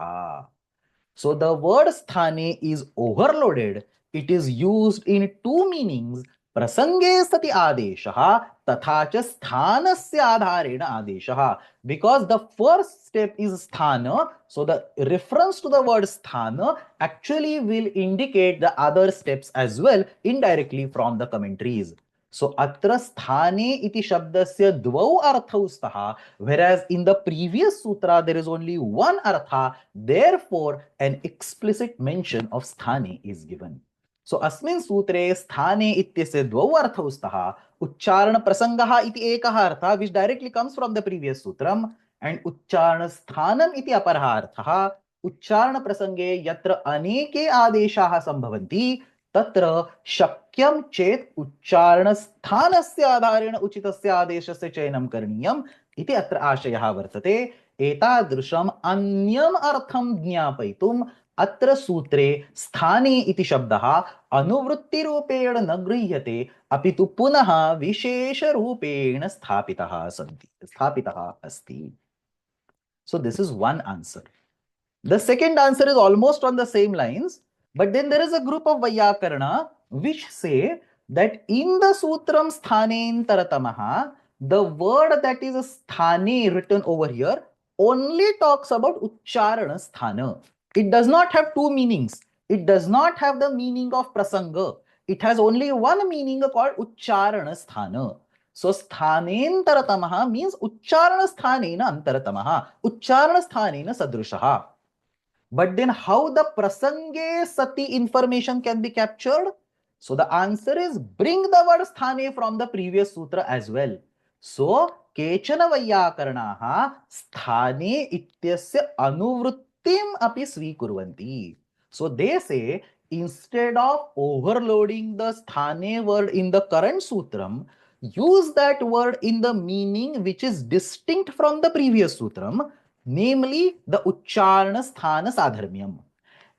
So the word sthane is overloaded. It is used in 2 meanings. Prasange sati adeshah tatha cha sthanasya adharena adeshah. Because the first step is sthana, so the reference to the word sthana actually will indicate the other steps as well indirectly from the commentaries. So atra sthane iti shabdasya dvau arthau स्तः, whereas in the previous sutra there is only one artha, therefore an explicit mention of sthane is given. So अस्मिन् सूत्रे स्थाने इत्यस्य द्वौ अर्थौ स्तः. उच्चारण प्रसंगः इति एकः अर्थः which directly comes from the previous sutram, and उच्चारण स्थानम् इति अपरः अर्थः. उच्चारण प्रसंगे यत्र अनेके आदेशाः सम्भवन्ति तत्र शक्यं चेत् उच्चारण स्थानस्य आधारेण उचितस्य आदेशस्य चयनं करणीयम् इति अत्र आशयः वर्तते. एतादृशम् अन्यम् अर्थं ज्ञापयितुम् अत्र सूत्रे स्थाने इति शब्दः अनुवृत्तिरूपेण न गृह्यते, अपि तु पुनः विशेषरूपेण स्थापितः अस्ति. So this is one answer. The second answer is almost on the same lines, but then there is a group of Vaiyakarana which say that in the sutram sthanentaratamah, the word that is sthane written over here only talks about ucharana sthana. It does not have 2 meanings. It does not have the meaning of prasanga. It has only one meaning called ucharana sthana. So sthanentaratamah means ucharana sthanena antaratamah. Ucharana sthanena sadrushaha. But then how the prasange sati information can be captured? So the answer is bring the word sthane from the previous sutra as well. So kechana vaiyakaranaha sthane ityasya anuvrittim api svikurvanti. So they say instead of overloading the sthane word in the current sutram, use that word in the meaning which is distinct from the previous sutram, namely the Ucharana Sthana Sadharmyam.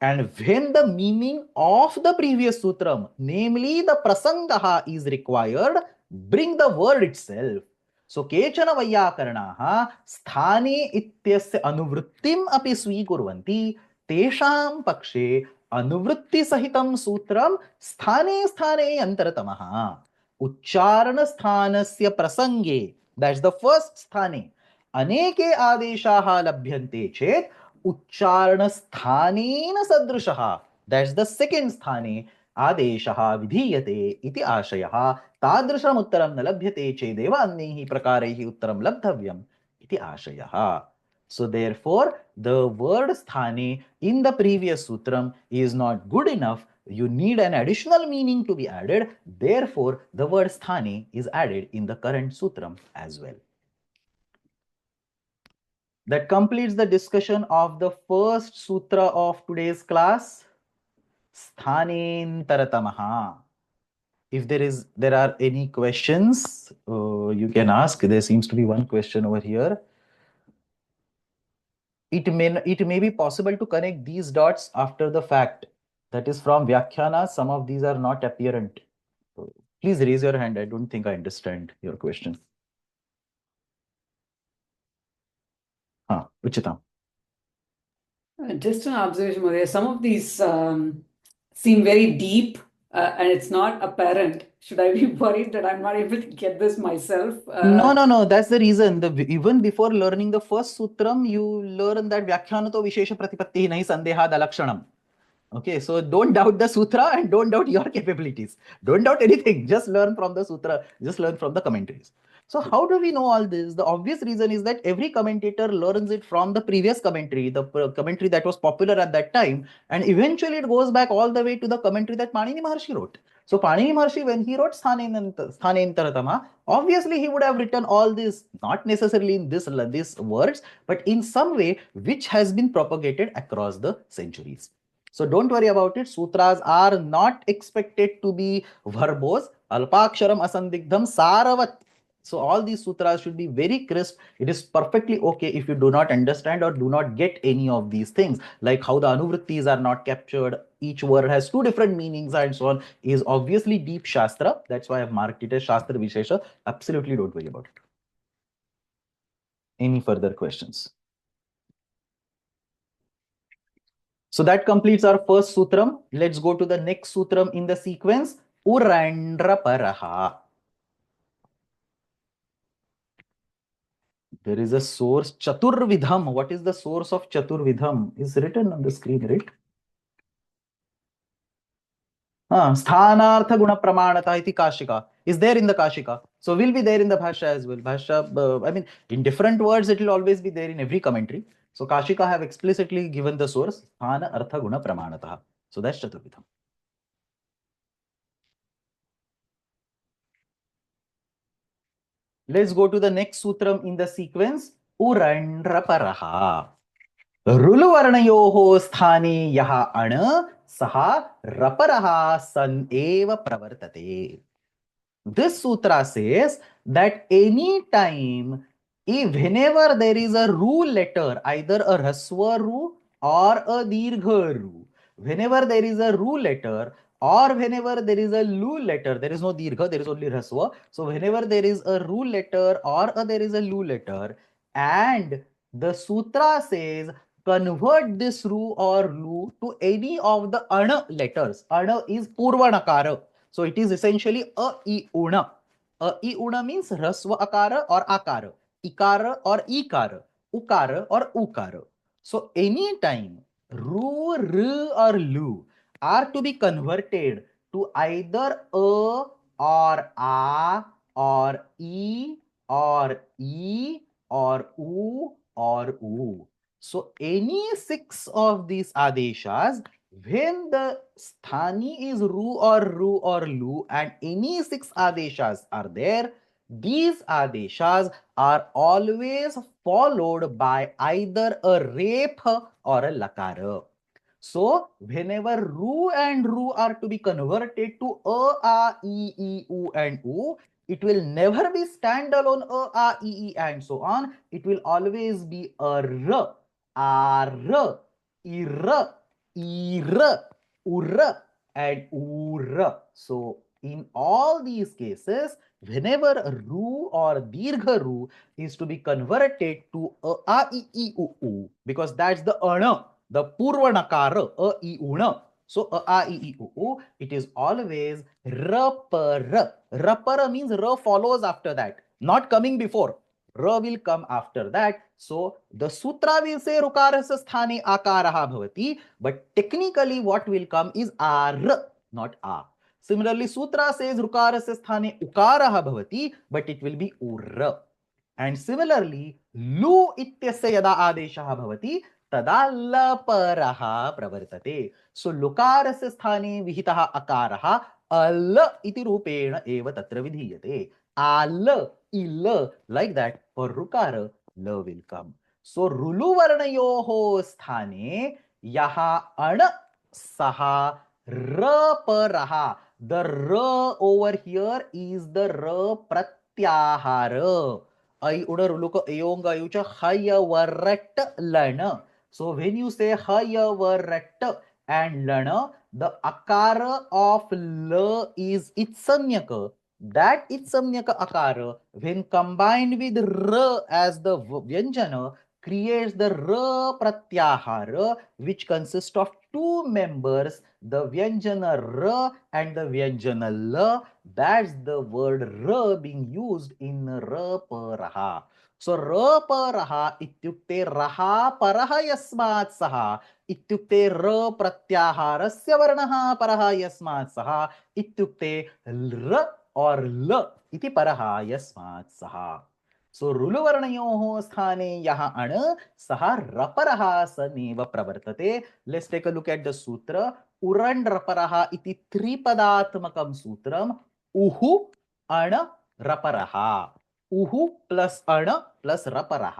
And when the meaning of the previous sutram, namely the Prasangaha, is required, bring the word itself. So Kechana Vaiyakaranaha Sthane Ityasya Anuvrittim api svikurvanti Tesham Pakshe Anuvritti Sahitam Sutram Sthane Sthane Antaratamaha. Ucharana Sthanasya Prasange, that's the first Sthane. अनेके आदेशाः लभ्यन्ते चेत् उच्चारण स्थानेन सदृशः, that's the second स्थाने आदेशः विधीयते इति आशयः. तादृशम् उत्तरं न लभ्यते चेदेव अन्यैः प्रकारैः उत्तरं लब्धव्यम् इति आशयः. So therefore the word sthane in the previous sutram is not good enough. You need an additional meaning to be added. Therefore the word sthane is added in the current sutram as well. That completes the discussion of the first sutra of today's class, Sthanentaratamah. If there are any questions, you can ask. There seems to be one question over here. It may be possible to connect these dots after the fact. That is from Vyakhyana. Some of these are not apparent. Please raise your hand. I don't think I understand your question. Uchitam. Just an observation, Maria. Some of these seem very deep and it's not apparent, should I be worried that I'm not able to get this myself? No. That's the reason. Even before learning the first sutram, you learn that Vyakhyanato Vishesha Pratipatti Nahi Sandehad Alakshanam. Okay, so don't doubt the sutra and don't doubt your capabilities. Don't doubt anything. Just learn from the sutra, just learn from the commentaries. So, how do we know all this? The obvious reason is that every commentator learns it from the previous commentary, the commentary that was popular at that time, and eventually it goes back all the way to the commentary that Panini Maharshi wrote. So, Panini Maharshi, when he wrote Sthanentaratama, obviously he would have written all this, not necessarily in these words, but in some way which has been propagated across the centuries. So don't worry about it. Sutras are not expected to be verbose. Alpaksharam asandigdham saravat. So all these sutras should be very crisp. It is perfectly okay if you do not understand or do not get any of these things, like how the anuvrittis are not captured. Each word has two different meanings and so on. Is obviously deep shastra. That's why I've marked it as Shastra Vishesha. Absolutely don't worry about it. Any further questions? So that completes our first sutram. Let's go to the next sutram in the sequence. Urandraparaha. There is a source, Chaturvidham. What is the source of Chaturvidham? Is written on the screen, right? Sthanartha Guna Pramanata iti Kashika is there in the Kashika. So will be there in the Bhasha as well. Bhasha, I mean, in different words, it will always be there in every commentary. So Kashika have explicitly given the source, Sthana Artha Guna Pramanata. So that's Chaturvidham. Let's go to the next sutram in the sequence. Urandraparaha. Ruluvarnayoho sthane yaha ana saha raparaha san eva pravartate. This sutra says that any time, whenever there is a ru letter, either a raswa ru or a dirgha ru, whenever there is a ru letter or whenever there is a lu letter, there is no dirgha, there is only raswa. So whenever there is a ru letter or there is a lu letter, and the sutra says convert this ru or lu to any of the ana letters. Ana is purvanakara. So it is essentially a I una. A I una means rasva akara or akara, ikara or ikara, ukara or ukara. So anytime ru, r or lu are to be converted to either a or a or e or e or u or u. So any six of these adeshas, when the sthani is ru or lu and any six adeshas are there, these adeshas are always followed by either a rep or a lakara. So whenever ru and ru are to be converted to a, e, u and u, it will never be standalone a, e, and so on. It will always be a r, r, ir, ur, and ur. So in all these cases, whenever ru or dirgha ru is to be converted to a, e, u, because that's the ana, the purvanakara, a, I, una. So a, I, u, it is always rapara. Rapara means ra follows after that, not coming before. Ra will come after that. So the sutra will say rukarasya sthane akaraha bhavati, but technically what will come is ar, not a. Similarly, sutra says rukarasya sthane ukaraha bhavati, but it will be ur. And similarly, lu ityasya yada adeshaha bhavati, tada laparaha pravartate. So lukarasya sthane vihitaha akaraha al iti rupena eva tatra vidhiyate. Al, il, like that, for rukara, la will come. So ruluvarnayoho sthane yaha ana saha raparaha. The ra over here is the ra pratyahara. I uda ruluka ayonga yucha hayavarrat lana. So when you say hayavarrat and lana, the akara of la is itsamyaka. That itsamyaka akara, when combined with ra as the vyanjana, creates the ra pratyahara, which consists of two members the Vyanjana R and the Vyanjana L, that's the word R being used in Raparaha. So Raparaha ityukte Raha Paraha Yasmat Saha ityukte R Pratyaharasya Varnaha Paraha Yasmat Saha ityukte R or L iti Paraha Yasmat Saha. So रुलुवर्णयोः स्थाने यः अण सः रपरः सनेव प्रवर्तते. Let's take a look at the sutra. उरण् रपरः इति त्रिपदात्मकं सूत्रम्. उहु अण रपरः. उहु plus अण plus रपरः.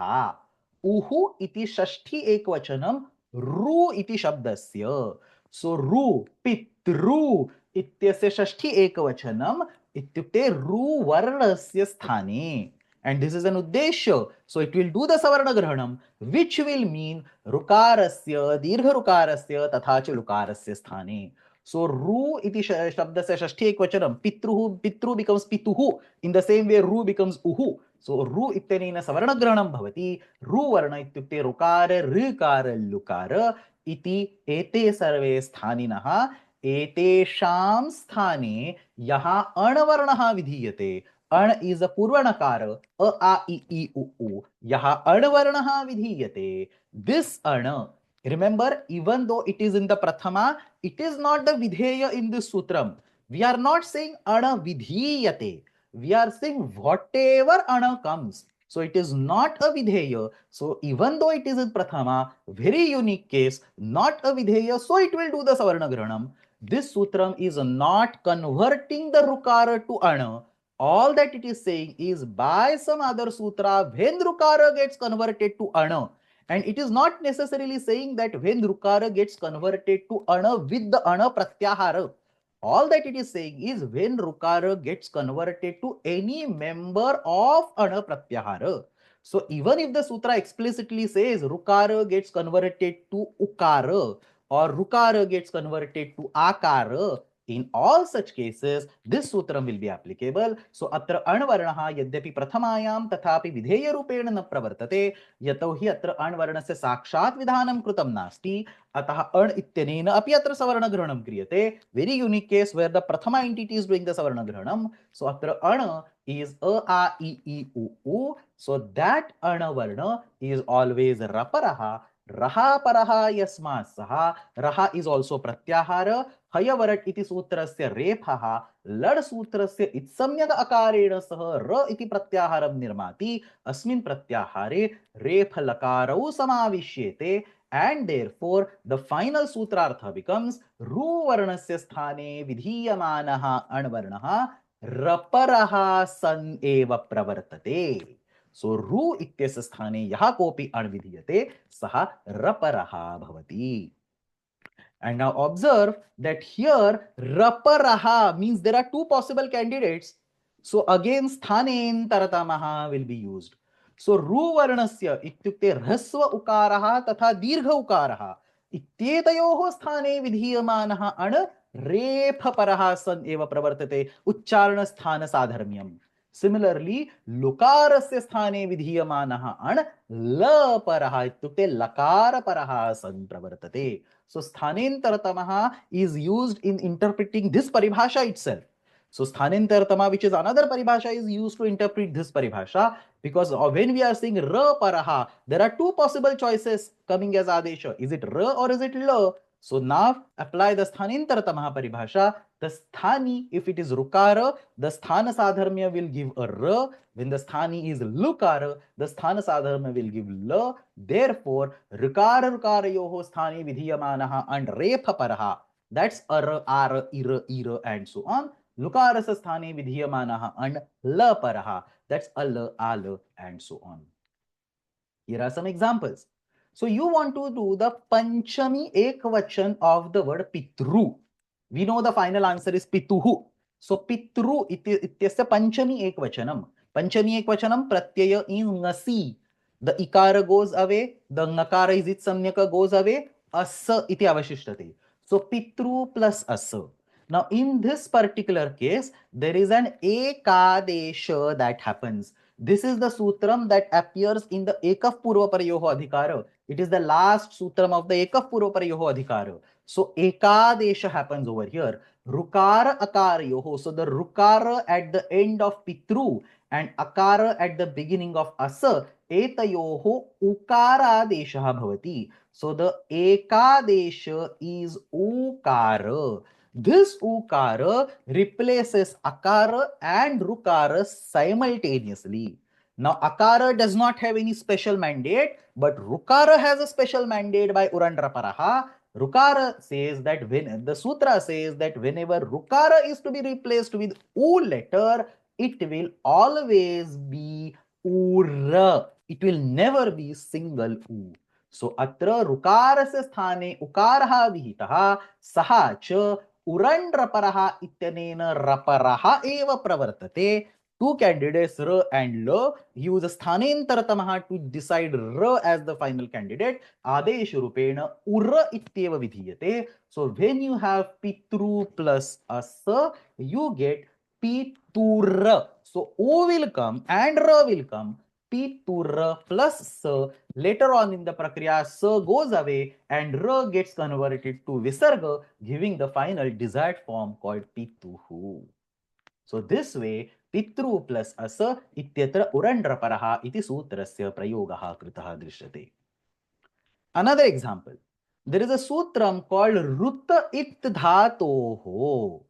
उहु इति षष्ठी एकवचनं रु इति शब्दस्य. So रु पितृ इत्यस्य षष्ठी एकवचनं इत्युक्ते रु वर्णस्य स्थाने. And this is an uddeshya. So it will do the savarna grahanam, which will mean rukarasya, dirgha rukarasya, tatha cha lukarasya sthane. So ru iti shabdasya shashti ekvachanam. Pitru becomes pituhu. In the same way, ru becomes uhu. So ru ityanena savarna grahanam bhavati. Ru varna ityukte rukara, rikara, lukara iti ete sarve sthaninaha. एतेषां स्थाने यः अणवर्णः विधीयते. अण is a purvanakara. A I U. Yaha advarnaha vidhiyate. This ana, remember, even though it is in the prathama, it is not the vidheya in this sutram. We are not saying ana vidhiyate. We are saying whatever ana comes. So it is not a vidheya. So even though it is in prathama, very unique case, not a vidheya, so it will do the savarna granam. This sutram is not converting the rukara to ana. All that it is saying is by some other sutra, when Rukara gets converted to Ana, and it is not necessarily saying that when Rukara gets converted to Ana with the Ana Pratyahara. All that it is saying is when Rukara gets converted to any member of Ana Pratyahara. So even if the sutra explicitly says Rukara gets converted to Ukara or Rukara gets converted to Akara, in all such cases, this sutram will be applicable. So, atra anvarnaha yadyapi prathamayam tathapi vidheya rupena na pravartate yatohi atra anvarnasya sakshat vidhanam krutam nasti atah an ityanena api atra savarna grahanam kriyate. Very unique case where the prathama entity is doing the savarna grahanam. So, atra an is a I U. So, that anavarna is always raparaha. Raha paraha yasmat saha. Raha is also pratyahara. हयवरट् इति सूत्रस्य रेफः लड् सूत्रस्य इत्सम्यक अकारेण सह र इति प्रत्याहारं निर्माति. अस्मिन् प्रत्याहारे रेफ लकारौ समाविश्येते. And therefore the final sutrartha becomes ru varnasya sthane vidhiyamanah anvarnah raparah san eva pravartate. So ru ityasya sthane yaha kopi anvidhiyate saha raparah bhavati. And now observe that here raparaha means there are two possible candidates. So again sthanen taratamaha will be used. So ru varnasya ityukte rhasva ukaraha tatha dirgha ukaraha ityetayoho sthane vidhiyamanaha an repha paraha san eva pravartate uchcharana sthana sadharmyam. Similarly, lukarasya sthane vidhiyamanaha an laparaha ityukte lakara paraha san pravartate. So sthanentartamaha is used in interpreting this paribhasha itself. So sthanentartama, which is another paribhasha, is used to interpret this paribhasha, because when we are saying ra paraha, there are two possible choices coming as adesha. Is it ra or is it la? So now apply the sthanentartamaha paribhasha. The sthani, if it is rukara, the sthana sadharmya will give a ra. When the sthani is lukara, the sthana sadharmya will give la. Therefore, rukara rukarayoho sthane vidhiyamanaha and repha paraha. That's ara, ara, ira, and so on. Lukarasa sthane vidhiyamanaha and la paraha. That's ala, ala, and so on. Here are some examples. So you want to do the panchami ekvachan of the word pitru. We know the final answer is pituhu. So pitru ityasya panchami ekvachanam. Panchami ekvachanam pratyaya in ngasi. The ikara goes away, the ngakara is it samyaka goes away, asa iti avashishtate. So pitru plus asa. Now in this particular case, there is an ekadesha that happens. This is the sutram that appears in the ekaf purvaparyoho adhikara. It is the last sutram of the ekaf purvaparyoho adhikara. So ekadesha happens over here. Rukara akara yoho. So the rukara at the end of pitru and akara at the beginning of asa, etayoho ukaradesha bhavati. So the ekadesha is ukara. This ukara replaces akara and rukara simultaneously. Now akara does not have any special mandate, but rukara has a special mandate by Urandraparaha. Rukara says that when the sutra says that whenever rukara is to be replaced with u letter, it will always be ura. It will never be single u. So atra rukarasya sthane ukaraha vihitaha saha cha urandraparaha ityanena raparaha eva pravartate. Two candidates R and L use sthanentartamaha to decide R as the final candidate. Adesh rupena ura ityeva vidhiyate. So when you have pitru plus as, you get pitura. So O will come and R will come. Pitura plus S. Later on in the prakriya, S goes away and R gets converted to visarga, giving the final desired form called pituhu. So this way, pitru plus asa ityatra urandraparaha iti sutrasya prayogaha kritaha drishyate. Another example. There is a sutram called ruta it dhatoho.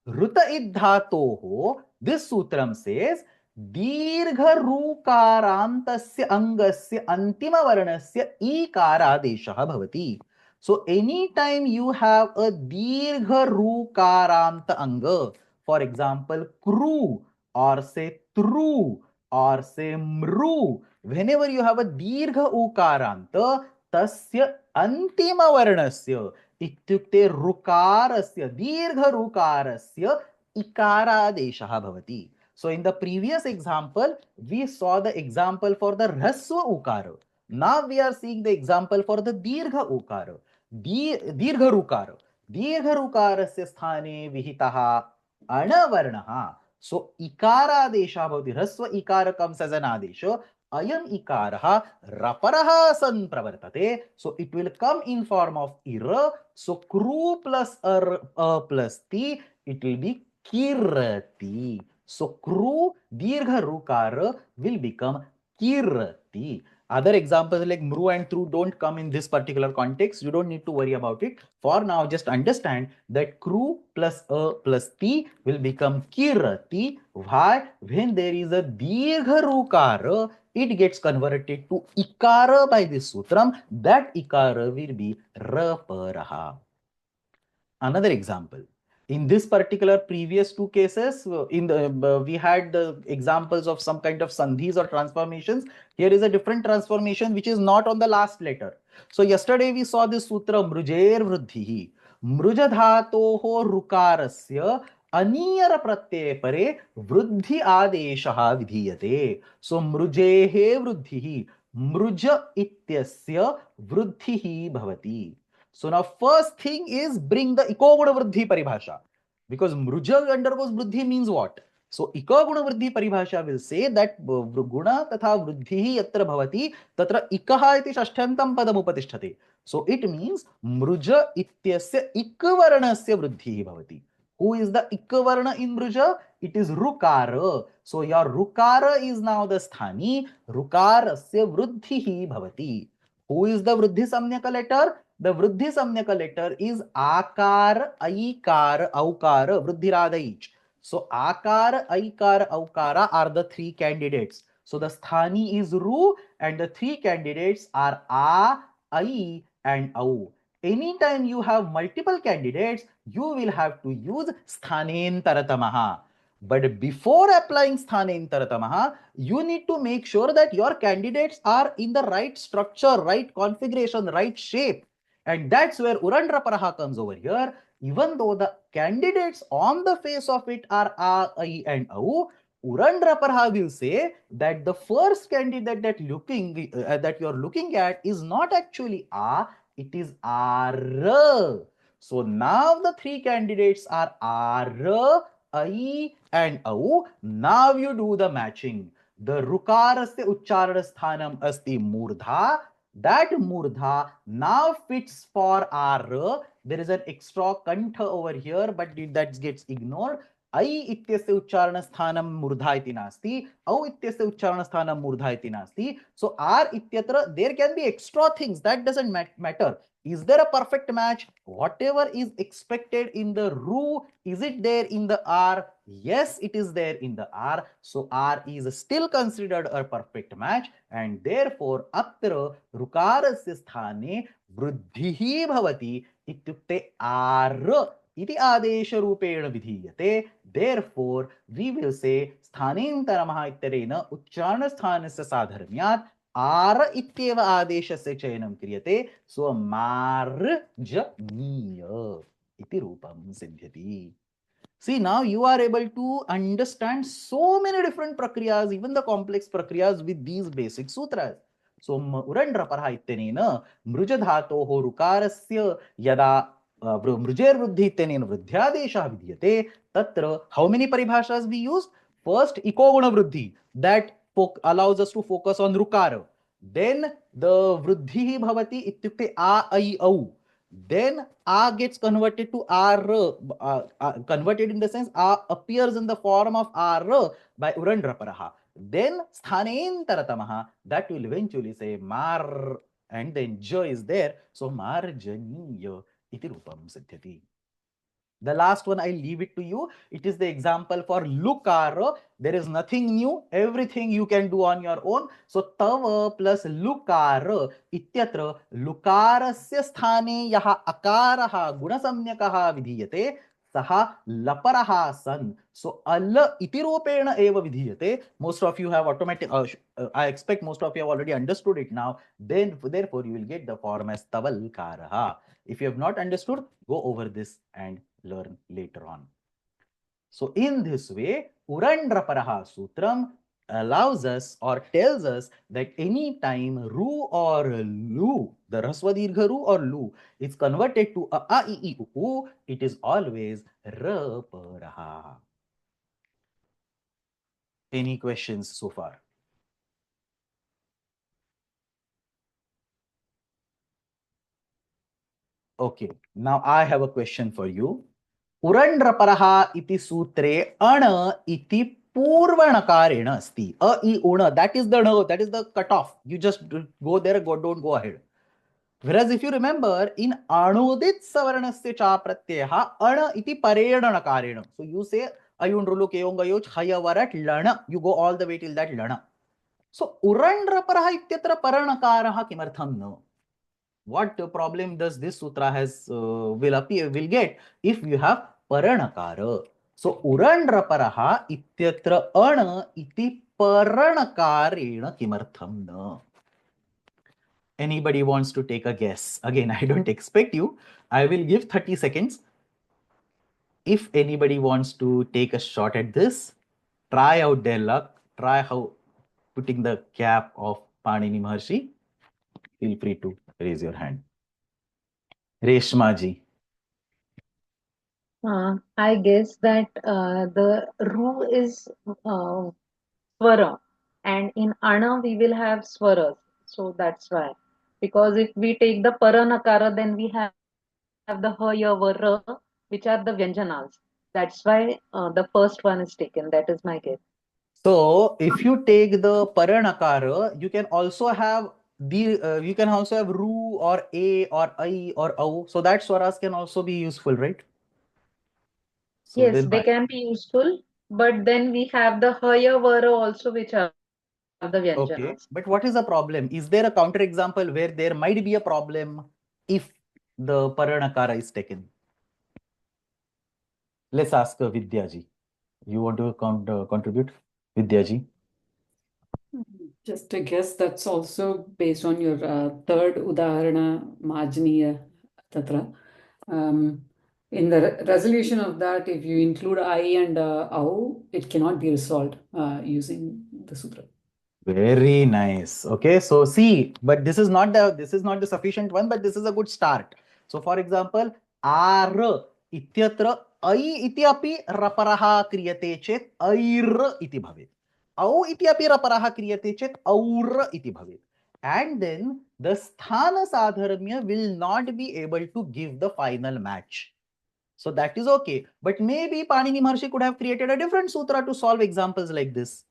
Ruta it dhatoho. This sutram says दीर्घ रूकारान्तस्य अंगस्य अंतिम वर्णस्य ईकारादेशः भवति. So anytime you have a दीर्घ रूकारांत अंग, for example kru or say tru or say mru, whenever you have a दीर्घ उकारंत, तस्य अंतिम वर्णस्य इत्युक्ते रुकारस्य दीर्घ रुकारस्य इकारादेशः भवति. So in the previous example, we saw the example for the Raswa Ukara. Now we are seeing the example for the Dirgha Ukara. Dirgha Rukara. Dirgha Rukarasya sthane vihitaha anavarnaha. So Ikara Desha bhavati. Raswa Ikara comes as an Adesha. Ayam Ikaraha Raparaha san pravartate. So it will come in form of Ira. So Kru plus plus Ti, it will be Kirati. So kru dirgha rukara will become kirati. Other examples like mru and tru don't come in this particular context. You don't need to worry about it. For now, just understand that kru plus a plus ti will become kirati. Why? When there is a dirgha rukara, it gets converted to ikara by this sutram. That ikara will be raparaha. Another example. In this particular previous two cases, we had the examples of some kind of sandhis or transformations. Here is a different transformation which is not on the last letter. So yesterday we saw this sutra mrujer vruddhihi. Mrujadhatoho rukarasya aniyara pratyaya pare vruddhi adeshaha vidhiyate. So mrujehe vruddhihi. Mruja ityasya vruddhihi bhavati. So now first thing is bring the ikoguna vruddhi paribhasha. Because mruja undergoes vruddhi means what? So ikoguna vruddhi paribhasha will say that guna tatha vruddhi yatra bhavati tatra ikaha iti shashthantam padam upatisthate. So it means mruja ityasya ikvarnasya vruddhi bhavati. Who is the ikvarna in mruja? It is rukara. So your rukara is now the sthani. Rukarasya vruddhi bhavati. Who is the vruddhi samnyaka letter? The vruddhi samnyaka letter is akar, aikar, aukara, vruddhiradaich. So akar, aikar, aukara are the three candidates. So the sthani is ru and the three candidates are a, ai and au. Anytime you have multiple candidates, you will have to use sthanentaratamaha. But before applying sthanentaratamaha, you need to make sure that your candidates are in the right structure, right configuration, right shape. And that's where Urandraparaha comes over here. Even though the candidates on the face of it are A, I, and Au, Urandraparaha will say that the first candidate that you're looking at is not actually A, it is R. So now the three candidates are R, I, and Au. Now you do the matching. the rukarasya uchcharanasthanam asti murdha. That murdha now fits for r. There is an extra kantha over here, but that gets ignored. ऐ इत्यस्य उच्चारणस्थानं मूर्धा इति नास्ति, औ इत्यस्य उच्चारणस्थानं मूर्धा इति नास्ति. So r इत्यत्र there can be extra things, that doesn't matter. Is there a perfect match? Whatever is expected in the ru, is it there in the r? Yes, it is there in the r. So r is still considered a perfect match, and therefore atra rukarasya sthane वृद्धिः भवति इत्युक्ते r इति आदेश रूपेण विधीयते. Therefore we will say स्थानेन्तरमः इत्यनेन उच्चारण स्थानस्य साधर्म्यात् are इत्येव आदेशस्य चयनं क्रियते. सो मार्जनीय इति रूपं सिद्ध्यति. See, now you are able to understand so many different prakriyas, even the complex prakriyas with these basic sutras. So urandraparha ityanena mruja dhatoho rukarasya yada mrujer vruddhi ityanena vruddhyadeshah vidyate. Tatra, how many paribhashas we used? First, ikoguna vruddhi, that allows us to focus on rukara. Then the vruddhi bhavati ityukte a, I, au. Then a gets converted to r, converted in the sense a appears in the form of r by urandraparaha. Then sthanentaratamah, that will eventually say mar, and then j is there, so marjaniya iti rupam siddhyati. The last one, I leave it to you. It is the example for lukara. There is nothing new. Everything you can do on your own. So tava plus lukara ityatra lukarasya sthane yaha akaraha gunasamnyakaha vidhiyate saha laparaha san. So al iti rupena eva vidhiyate. Most of you have automatic, I expect most of you have already understood it now. Then therefore you will get the form as tavalkaraha. If you have not understood, go over this and learn later on. So in this way, Urandraparaha Sutram allows us or tells us that any time ru or lu, the rasvadirgha ru or lu, is converted to a I, u, it is always raparaha. Any questions so far? Okay, now I have a question for you. Urandraparaha iti sutre ana iti purvanakareण asti. A, I, una, that is the no, that is the cutoff. You just go there, don't go ahead. Whereas if you remember, in anudit savarnasya cha pratyaha ana iti parena nakareణ. So you say ayundrulu keyongayoch hayavarat lana. You go all the way till that lana. So urandraparaha ityatra paranakaraha kimartham no. What problem does this sutra will get if you have paranakara? So urandraparaha ityatra ana iti paranakarena kimartham na. Anybody wants to take a guess? Again, I don't expect you. I will give 30 seconds. If anybody wants to take a shot at this, try out their luck. Try how putting the cap of Panini Maharshi. Feel free to raise your hand. Reshma ji. I guess that the ru is swara, and in ana we will have swaras. So that's why. Because if we take the paranakara, then we have the ha, ya, va, ra, which are the vyanjanas. That's why the first one is taken. That is my guess. So if you take the paranakara, you can also have you can also have ru or a or I or au. So that swaras can also be useful, right? So Yes, then they can be useful, but then we have the ha, ya, va, ra also, which are the vyanjanas. okay, but what is the problem? Is there a counter example where there might be a problem if the paranakara is taken? Let's ask Vidya ji. You want to contribute, Vidya ji? Just a guess, that's also based on your third udaharana, majniya, tatra. In the resolution of that, if you include I and au, it cannot be resolved using the sutra. Very nice. Okay, so see, but this is not the sufficient one, but this is a good start. So for example, ar ityatra ai iti api raparaha kriyate chet air iti bhavet. औ इति अपि रपरः क्रियते चेत् और इति भवेत्. And then the sthana sadharmya will not be able to give the final match. So that is okay. But maybe Panini Maharshi could have created a different sutra to solve examples like this.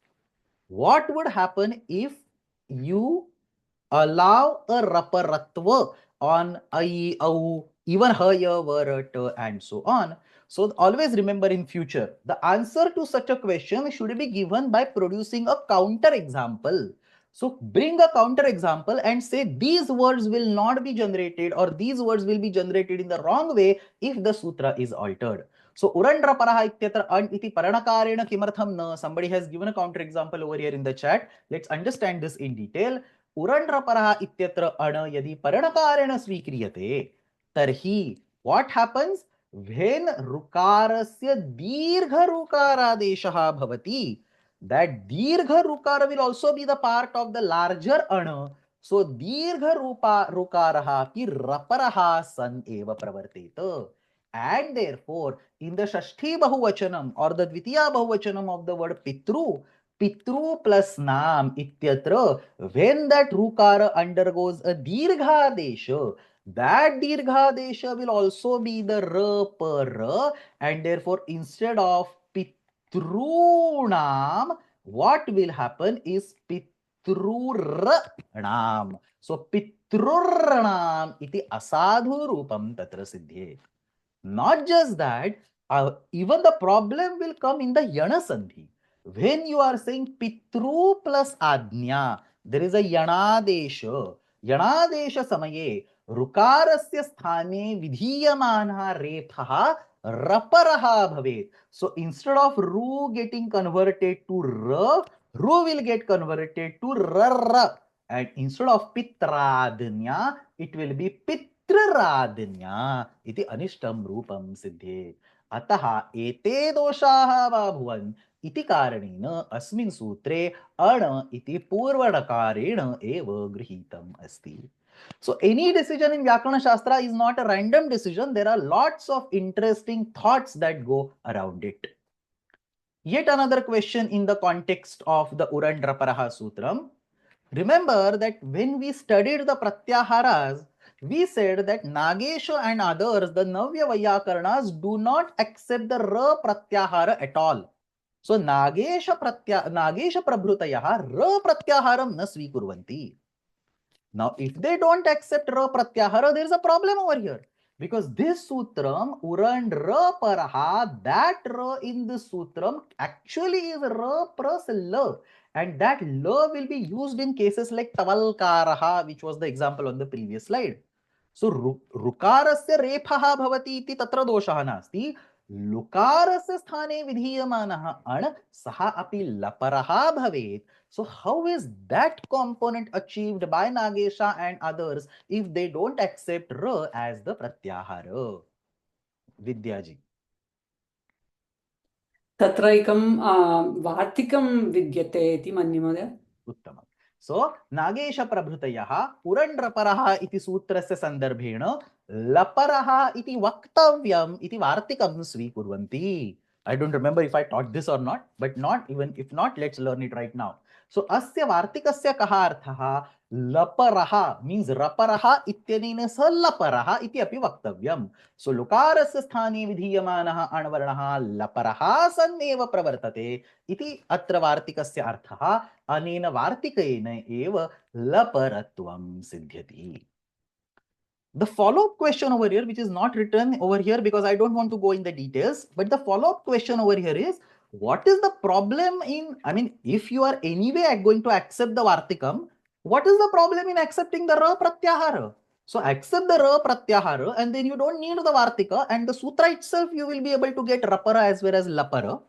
What would happen if you allow a raparatva on ai, au, even haya, varata, and so on? So always remember in future, the answer to such a question should be given by producing a counter example. So bring a counter example and say these words will not be generated or these words will be generated in the wrong way if the sutra is altered. So urandraparaha ityatra an iti paranakarena kimartham na. Somebody has given a counter example over here in the chat. Let's understand this in detail. उरण्ड्रपरः इत्यत्र अण यदि पर्णकारेण स्वीक्रियते तर्हि what happens when ऋकारस्य दीर्घ ऋकारादेशः भवति, that दीर्घ ऋकार will also be the part of the larger अण. So दीर्घ ऋकारः अपि रपरः सन एव प्रवर्तेत. And therefore in the Shashthi बहुवचनम or the Dwitiya बहुवचनम of the word pitru, pitru plus nam ityatra, when that rukara undergoes a dirghadesha, that dirghadesha will also be the ra, and therefore instead of pitrunam, what will happen is pitrurnam. So pitrurnam iti asadhu rupam tatra siddhyet. Not just that, even the problem will come in the yana sandhi. When you are saying pitru plus adnya, there is a yanadesha. Yanadesha samaye rukarasya sthane vidhiyamanah repha raparaha bhavet. So instead of ru getting converted to ra, ru will get converted to rarra. And instead of pitradnya, it will be पितृरादिन्या इति अनिष्टं रूपं सिद्धे. अतः एते दोषाः वा भुवन् इति कारणेन अस्मिन् सूत्रे अण इति पूर्वणकारेण एव गृहीतम् अस्ति. So any decision in Vyakarana Shastra is not a random decision. There are lots of interesting thoughts that go around it. Yet another question in the context of the Urandraparaha Sutram. Remember that when we studied the Pratyaharas, we said that Nagesha and others, the Navya Vaiyakarnas, do not accept the Ra Pratyahara at all. So Nagesha Prabhrutayaha Ra Pratyaharam na svikurvanti. Now, if they don't accept Ra Pratyahara, there is a problem over here. Because this sutram, Urand Ra Paraha, that Ra in this sutram actually is Ra plus La. And that La will be used in cases like Tavalkaraha, which was the example on the previous slide. So, Rukarasya Rephaha Bhavati iti tatra doshaha nasti. Lukarasya sthane vidhiyamanaha an saha api laparaha bhavet. So how is that component achieved by Nagesha and others if they don't accept Ra as the Pratyahara? Vidyaji. तत्र एकं वार्तिकं विद्यते इति मन्ये महोदय. उत्तमम्. So Nagesha Prabhutayah Urandraparaha iti sutrasya sandarbhena laparaha iti vaktavyam iti vartikam svikurvanti. I don't remember if I taught this or not, but not even if not, let's learn it right now. So asya vartikasya kaha arthaha laparaha means raparaha ityanena sa laparaha iti api vaktavyam. So lukarasya sthane vidhiyamanaha anvarnaha laparaha san eva pravartate iti atra vartikasya arthaha अनेन वार्तिकेन एव लपरत्वं सिद्ध्यति. The follow-up question over here, which is not written over here because I don't want to go in the details, but the follow-up question over here is, what is the problem in, if you are anyway going to accept the Vartikam, what is the problem in accepting the Ra Pratyahara? So accept the Ra Pratyahara and then you don't need the Vartika, and the Sutra itself you will be able to get Rapara as well as Lapara.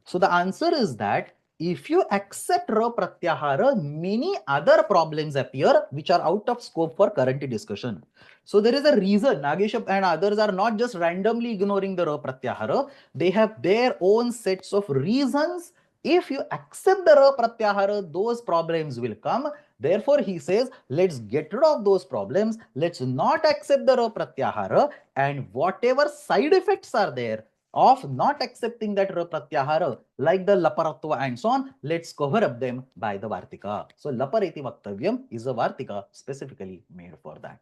So the answer is that if you accept Ra Pratyahara, many other problems appear which are out of scope for current discussion. So there is a reason Nagesha and others are not just randomly ignoring the Ra Pratyahara. They have their own sets of reasons. If you accept the Ra Pratyahara, those problems will come. Therefore, he says, let's get rid of those problems. Let's not accept the Ra Pratyahara, and whatever side effects are there, of not accepting that ra pratyahara, like the laparatva and so on, let's cover up them by the vartika. So lapareti vaktavyam is a vartika specifically made for that.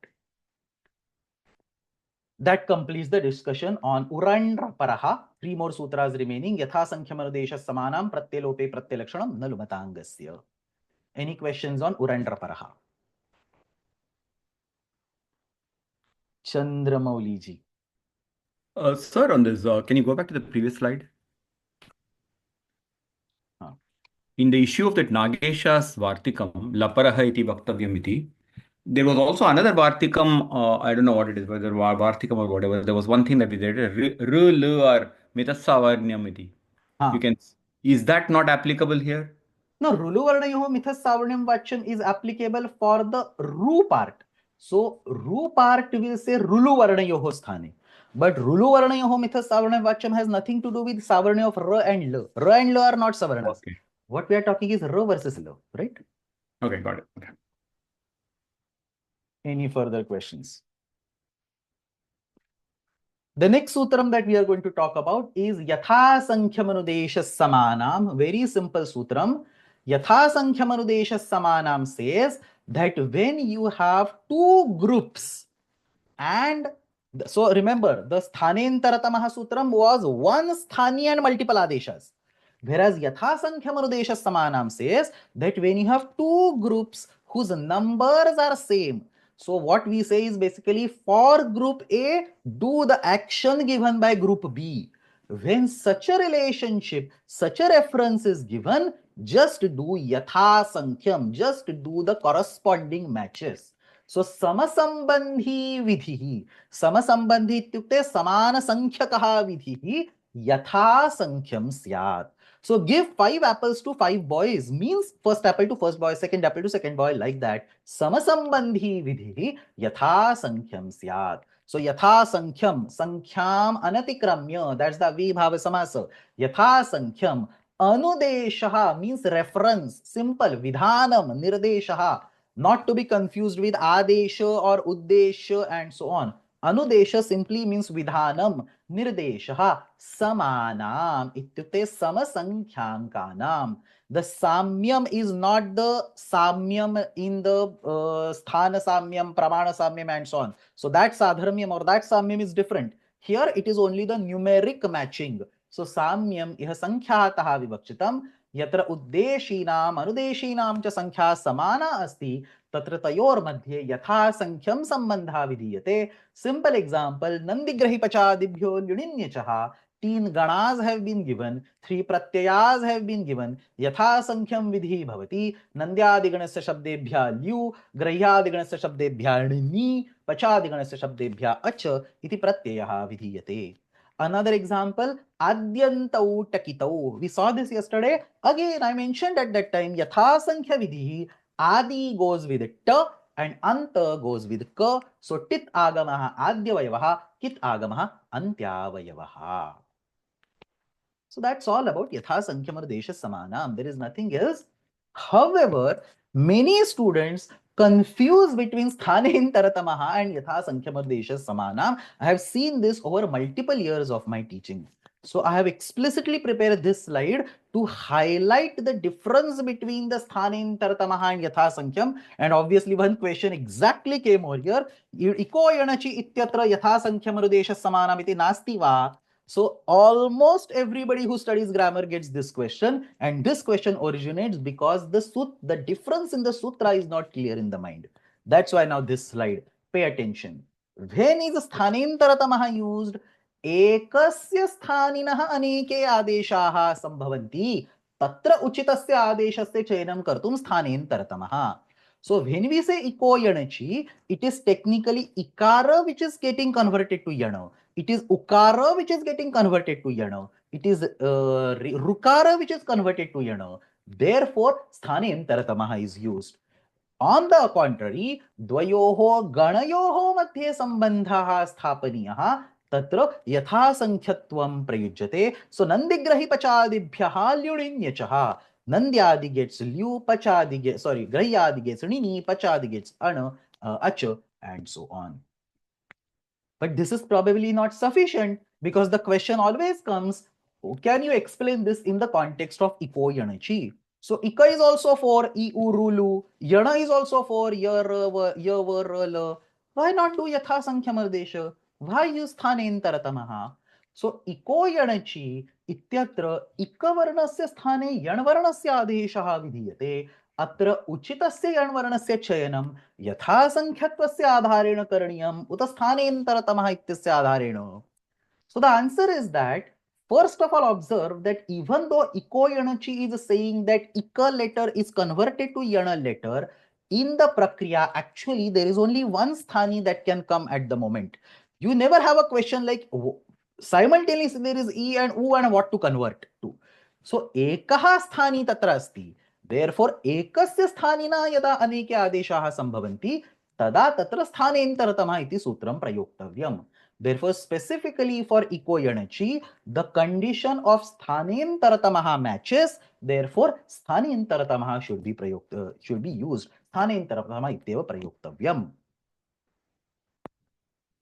That completes the discussion on Urandraparaha. 3 more sutras remaining. Yatha Sankhyamanudesha Samanam Pratyelope Pratyalakshanam Nalumatangasya. Any questions on Urandraparaha? Chandramouli ji. Sir, on this, can you go back to the previous slide? In the issue of that Nagesha's Vartikam, Laparaha iti Vaktavyam iti, there was also another Vartikam, I don't know what it is, whether Vartikam or whatever. There was one thing that we did, Ru or Mitasavarnyam iti. You can, is that not applicable here? No, Rulu Varnayoho Mithas Savarnyam Vachyam is applicable for the Ru part. So Ru part will say Rulu Varnayoho Sthane. But Rulu Varnayoho Mithas Savarnyam Vachyam has nothing to do with Savarnya of R and L. R and L are not Savarnas. Okay. What we are talking is R versus L, right? Okay, got it. Okay. Any further questions? The next sutram that we are going to talk about is Yatha Sankhyamanudesha Samanam. Very simple sutram. Yatha Sankhyamanudesha Samanam says that when you have two groups, and so remember, the Sthanentarataha sutram was one sthani and multiple adeshas. Whereas Yatha Sankhyamanudesha Samanam says that when you have two groups whose numbers are same, so what we say is basically for group A, do the action given by group B. When such a relationship, such a reference is given, just do Yatha Sankyam, just do the corresponding matches. So Samasambandhi Vidhihi, Samasambandhi ityukte Samana Sankhakaha Vidhihi, Yatha Sankyam Syat. So give 5 apples to 5 boys means first apple to first boy, second apple to second boy, like that. Samasambandhi vidhi yatha sankyam syat. So yatha sankyam, sankyam anatikramya, that's the vibhava samasa. Yatha sankyam, anudeshaha means reference, simple, vidhanam, nirdeshaha, not to be confused with adesha or uddesha and so on. Anudesha simply means vidhanam, nirdeshaha, samanam, ityukte samasankhyankanam. The samyam is not the samyam in the sthana samyam, pramana samyam and so on. So that sadharmyam or that samyam is different. Here it is only the numeric matching. So samyam iha sankhyaataha vivakchitam yatra uddeshinam anudeshinam cha sankhya samana asti तत्र तयोर मध्ये यथा संख्यम संबंधा विधीयते. Simple example, Nandigrahi pachadibhyo lyuninyachaha. 3 ganas have been given, 3 pratyayas have been given. Yatha sankhyam vidhi bhavati. Nandyadiganasya shabdebhya lyu, grahyadiganasya shabdebhya ni, pachadiganasya shabdebhya acha iti pratyayaha vidhiyate. Another example, adyantau takitau. We saw this yesterday. Again, I mentioned at that time, yatha sankhya vidhi. Adi goes with ta and anta goes with ka. So tit agamaha adyavayavaha, kit agamaha antyavayavaha. So that's all about yatha sankhyamanudesha samanam. There is nothing else. However, many students confuse between sthanein taratamaha and yatha sankhyamanudesha samanam. I have seen this over multiple years of my teaching. So I have explicitly prepared this slide to highlight the difference between the sthanein taratamaha and yatha sankyam. And obviously one question exactly came over here. Iko yanachi ityatra yatha sankhyamanudesha samanam iti nasti va. So almost everybody who studies grammar gets this question, and this question originates because the difference in the sutra is not clear in the mind. That's why now this slide, pay attention. When is sthanentartamaha used? Ekasya sthaninah aneke adeshaha sambhavanti. Tatra uchitasya adeshasya chayanam kartum sthanentartamaha. So when we say iko yanachi, it is technically ikara which is getting converted to yana. It is ukara which is getting converted to yana. It is rukara which is converted to yana. Therefore, sthanem taratamaha is used. On the contrary, dvayoho ganayoho madhye sambandhaha sthapaniyaha tatra yatha sankhyatvam prayujyate. So nandigrahi pachadibhyaha lyuninyachaha. Nandyadi gets lyu, pachadi gets, grahyadi gets nini, pachadi gets acha, and so on. But this is probably not sufficient. Because the question always comes, oh, can you explain this in the context of iko yanachi? So ika is also for iurulu, yana is also for yavarala. Why not do yatha sankhya mardesha? Why use sthanentartamaha? So iko yanachi इत्यत्र इकवर्णस्य स्थाने यणवर्णस्य आदेशः विधीयते. अत्र उचितस्य यणवर्णस्य चयनं यथासंख्यत्वस्य आधारेण करणीयम् उत स्थानेन्तरतमः इत्यस्य आधारेण. So the answer is that first of all observe that even though iko yanachi is saying that ika letter is converted to yana letter, in the prakriya actually there is only one sthani that can come at the moment. You never have a question like simultaneously there is e and u and what to convert to. So ekah sthani tatra asti. Therefore ekasya sthanina yada aneke adeshaः sambhavanti tada tatra sthanentartamah iti sutram prayoktavyam. Therefore, specifically for iko yanachi, the condition of sthanentartamaha matches. Therefore, sthanentartamaha should be used. Sthanentartamaha ityeva prayoktavyam.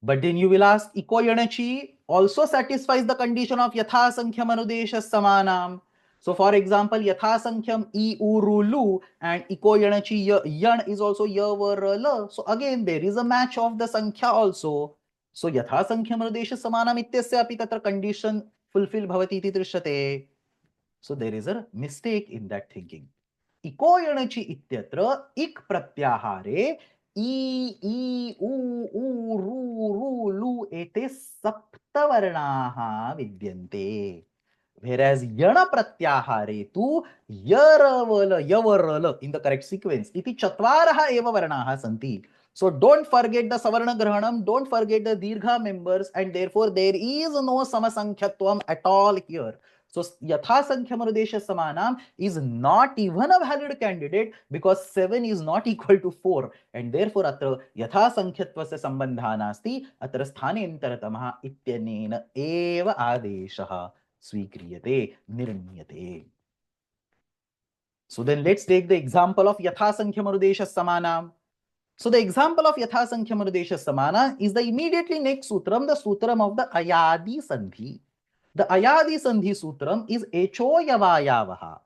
But then you will ask, iko yanachi also satisfies the condition of yatha sankhya manudesha samanam. So, for example, yatha sankhyam I urulu and iko yanachi yan is also yavarala. So, again, there is a match of the sankhya also. So, yatha sankhya manudesha samanam ityasya api tatra condition fulfill bhavati iti drishyate. So, there is a mistake in that thinking. इको यणचि इत्यत्र इक् प्रत्याहारे ई उ रु लु एते सप्तवर्णाः विद्यन्ते. Whereas yana pratyahare tu yaravala yavarala in the correct sequence iti chatvaraha eva varnaha santi. So don't forget the savarna grahanam, don't forget the dirgha members, and therefore there is no samasankhyattvam at all here. So yatha sankhya manudesha samanam is not even a valid candidate because 7 is not equal to 4, and therefore atra yatha sankhyatvasya sambandha nasti, atra sthanentartamaha ityanena eva adeshaha स्वीक्रियते निर्णीयते. So then let's take the example of yatha sankhya manudesha samanam. So the example of yatha sankhya manudesha samana is the immediately next sutram, the sutram of the ayadi sandhi. The ayadi sandhi sutram is echo yavayavaha.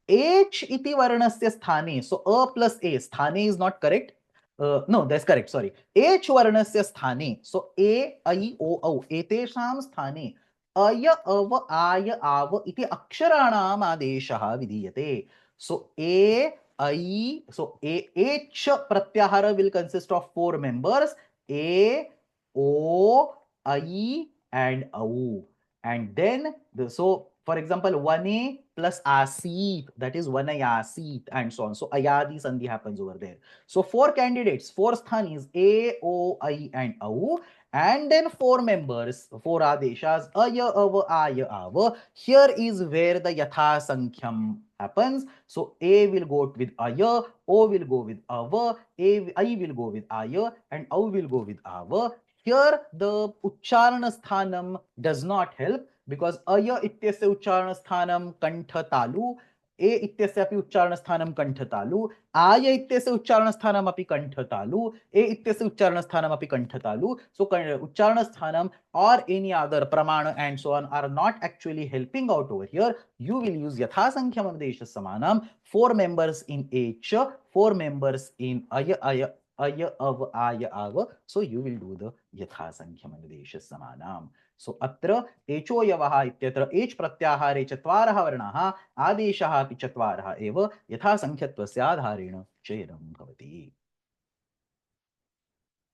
H iti varnasya sthane. So a plus a, sthane is not correct. No, that's correct, sorry. H varnasya sthane. So a, I, o, au. Etesham sthane अय अव आय आव इति अक्षराणाम आदेशः विधीयते. So a I, so a h pratyahara will consist of 4 members: a, o, I and au. And then so for example 1a plus asit, that is 1a asit, and so on. So ayadi sandhi happens over there. So 4 candidates, 4 sthanis, a, o, I and au. And then 4 members, 4 adeshas, aya, ava, aya, ava. Here is where the yatha sankhya happens. So a will go with aya, o will go with ava, I will go with aya, and au will go with ava. Here the uchcharana sthanam does not help because aya ityasya uchcharana sthanam kantha talu, ए इत्यस्य अपि उच्चारणस्थानं कण्ठतालु, आय इत्यस्य उच्चारणस्थानम् अपि कण्ठतालु, ए इत्यस्य उच्चारणस्थानम् अपि कण्ठतालु. So उच्चारणस्थानम or any other pramana and so on are not actually helping out over here. You will use yatha sankhya manudesha samanam, 4 members in h, 4 members in aya av aya av. So you will do the yatha sankhya manudesha samanam. So atra echo yavaha ityatra h pratyahare chatvarah varnaः आदेशः अपि चत्वारः एव यथा संख्यत्वस्य आधारेण चयनं भवति.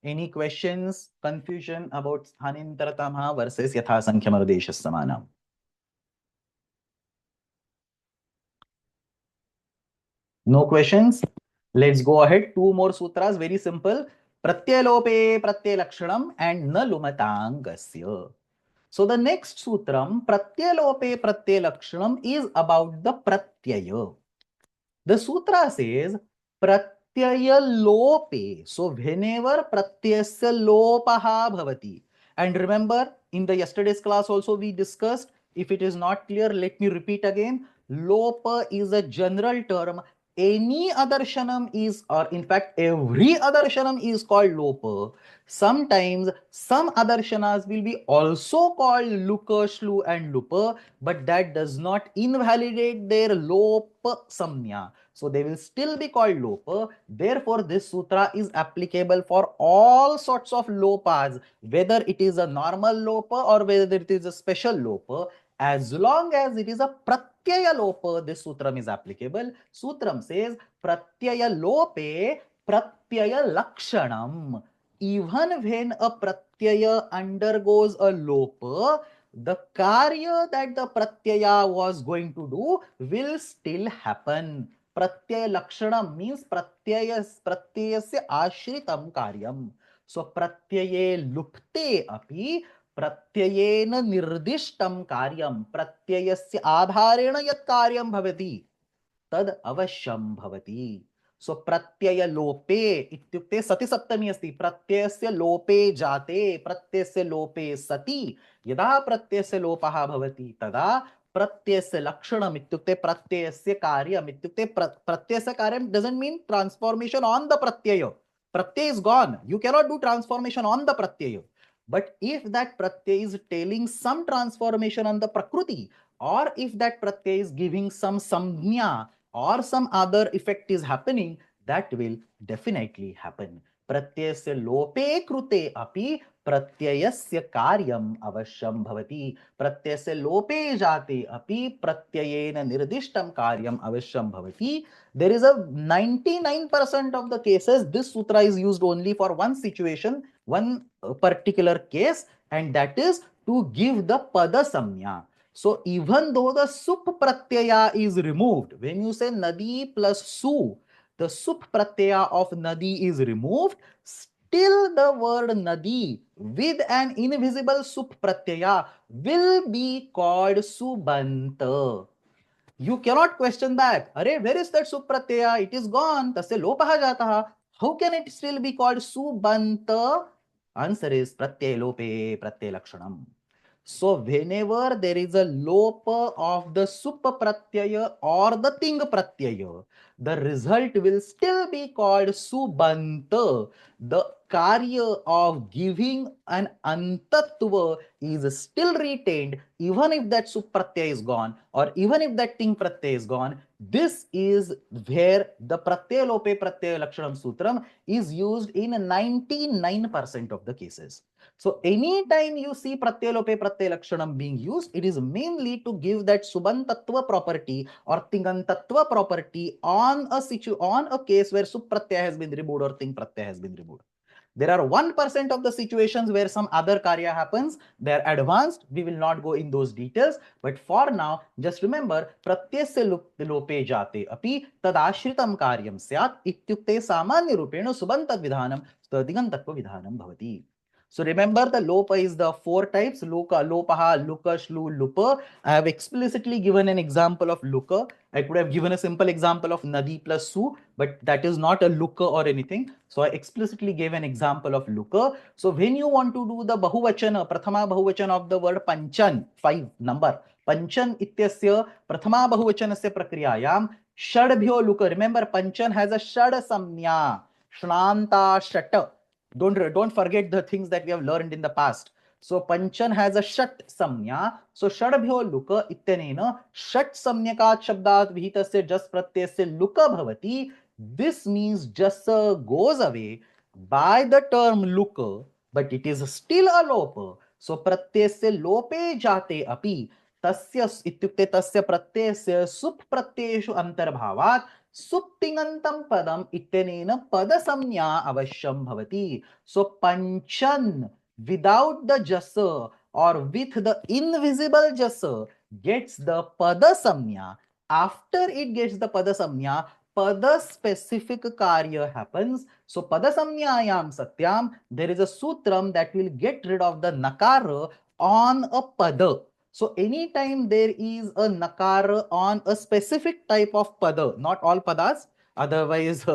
Any questions, confusion about sthanentartamah versus yatha sankhya manudesha samanam? No questions? Let's go ahead. 2 more sutras, very simple. Pratyalope pratyalakshanam and na lumatangasya. So the next sutram, pratyalope pratyalakshanam, is about the pratyaya. The sutra says pratyaya lope. So whenever pratyasya lopaha bhavati. And remember, in the yesterday's class also we discussed, if it is not clear, let me repeat again. Lopa is a general term any adarshanam is, or in fact every adarshanam is called lopa. Sometimes some adarshanas will be also called luka, shlu and lupa, but that does not invalidate their lopa samnya. So they will still be called lopa. Therefore this sutra is applicable for all sorts of lopas, whether it is a normal lopa or whether it is a special lopa. As long as it is a pratyaya lopa, this sutram is applicable. Sutram says pratyaya lope pratyaya lakshanam. Even when a pratyaya undergoes a lopa, the karya that the pratyaya was going to do will still happen. Pratyaya lakshanam means pratyayasya ashritam karyam. So pratyaye lupte api प्रत्ययेन निर्दिष्टं कार्यं प्रत्ययस्य आधारेण यत् कार्यं भवति तद् अवश्यं भवति. सो प्रत्यय लोपे इत्युक्ते सति सप्तमी अस्ति. प्रत्ययस्य लोपे जाते प्रत्ययस्य लोपे सति यदा प्रत्ययस्य लोपः भवति तदा प्रत्ययस्य लक्षणम् इत्युक्ते प्रत्ययस्य कार्यम् इत्युक्ते प्रत्ययस्य कार्यं doesn't mean transformation on the pratyaya. Pratyaya is gone. You cannot do transformation on the pratyaya. But if that pratyaya is telling some transformation on the prakriti, or if that pratyaya is giving some samjna or some other effect is happening, that will definitely happen. Pratyayasya lope krute api pratyayasya karyam avashyam bhavati. Pratyayasya lope jate api pratyayena nirdishtam karyam avashyam bhavati. There is a 99% of the cases this sutra is used only for one situation, one particular case, and that is to give the pada samnya. So even though the sup pratyaya is removed, when you say nadi plus su, the sup pratyaya of nadi is removed, still the word nadi with an invisible sup pratyaya will be called subanta. You cannot question back. Arey, where is that sup pratyaya? It is gone. Tasya lopaha jataha. How can it still be called subanta? Answer is pratyay lope pratyay lakshanam. So whenever there is a lopa of the supa pratyaya or the ting pratyaya, the result will still be called subanta. The karya of giving an antatva is still retained even if that sup pratyaya is gone or even if that ting pratyaya is gone. This is where the pratyaya lope pratyaya lakshanam sutram is used in 99% of the cases. So anytime you see pratyalope pratyalakshanam being used, it is mainly to give that subantatva property or tingantatva property on a case where supratyaya has been removed or ting pratyaya has been removed. There are 1% of the situations where some other karya happens. They are advanced. We will not go in those details. But for now, just remember, pratyasya lope jate api tadashritam karyam syat ityukte samanya rupena subantad vidhanam tadigantatva vidhanam bhavati. So remember the lopa is the four types: loka, lopaha, luka, shlu, lupa. I have explicitly given an example of luka. I could have given a simple example of nadi plus su, but that is not a luka or anything. So I explicitly gave an example of luka. So when you want to do the bahuvachana, prathama bahuvachana of the word panchan, 5 number, panchan ityasya prathama bahuvachanasya prakriyayam shadbhyo luka. Remember, panchan has a shad samnya, shnanta shata. Don't forget the things that we have learned in the past. So panchan has a shat samnya. So shadbhyo luka ityanena shat samnyakat shabdat vihitasya jas pratyasya luka bhavati. This means jasa goes away by the term luka, but it is still a lopa. So pratyasya lope jate api tasya ityukte tasya pratyasya sup pratyeshu antarbhavat सुप्तिङन्तं पदम इत्यनेन पद संज्ञा अवश्यम भवति. So panchan without the jasa or with the invisible jasa gets the pada samnya. After it gets the pada samnya, pada specific karya happens. So pada samnyayam satyam, there is a sutram that will get rid of the nakara on a pada. So anytime there is a nakara on a specific type of pada, not all padas, otherwise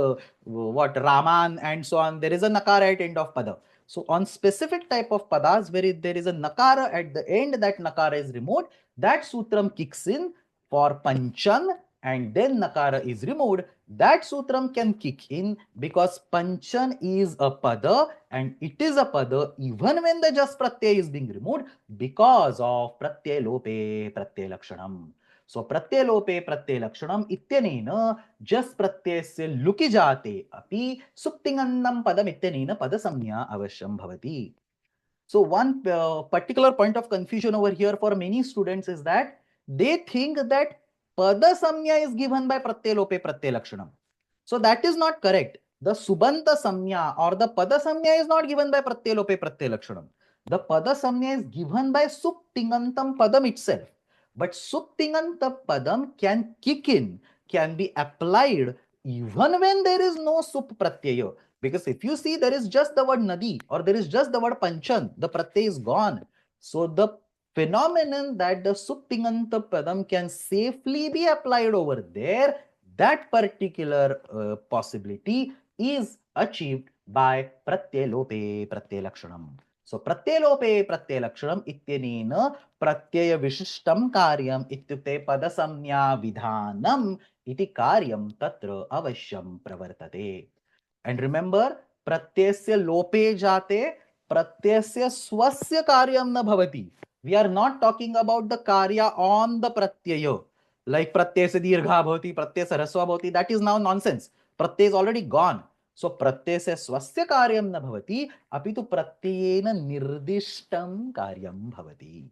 what Raman and so on, there is a nakara at end of pada. So on specific type of padas where there is a nakara at the end, that nakara is removed, that sutram kicks in for panchan and then nakara is removed. that sutram can kick in because panchan is a pada and it is a pada even when the jas pratyay is being removed because of pratyay lope pratyay lakshanam. So pratyay lope pratyay lakshanam ityanena jas pratyayasya luki jate api suptingannam padam ityanena pada samya avashyam bhavati. So one particular point of confusion over here for many students is that they think that pada samya is given by pratyay lope pratyay lakshanam. So that is not correct. The subanta samya or the pada samya is not given by pratyay lope pratyay lakshanam. The pada samya is given by suptingantam padam itself. But suptinganta padam can kick in, can be applied even when there is no sup pratyaya. Because if you see there is just the word nadi or there is just the word panchan, the pratyay is gone. So the phenomenon that the suptinganta padam can safely be applied over there, that particular possibility is achieved by pratyay lope pratyay lakshanam. So pratyay lope pratyay lakshanam ityanena pratyaya vishishtam karyam ityukte padasamya vidhanam iti karyam tatra avashyam pravartate. And remember, pratyasya lope jate, pratyasya swasya karyam na bhavati. We are not talking about the karya on the pratyaya. Like pratyasya dirgha bhavati, pratyasya rasva bhavati, that is now nonsense. Pratyaya is already gone. So pratyasya swasya karyam na bhavati, apitu pratyayena nirdishtam karyam bhavati.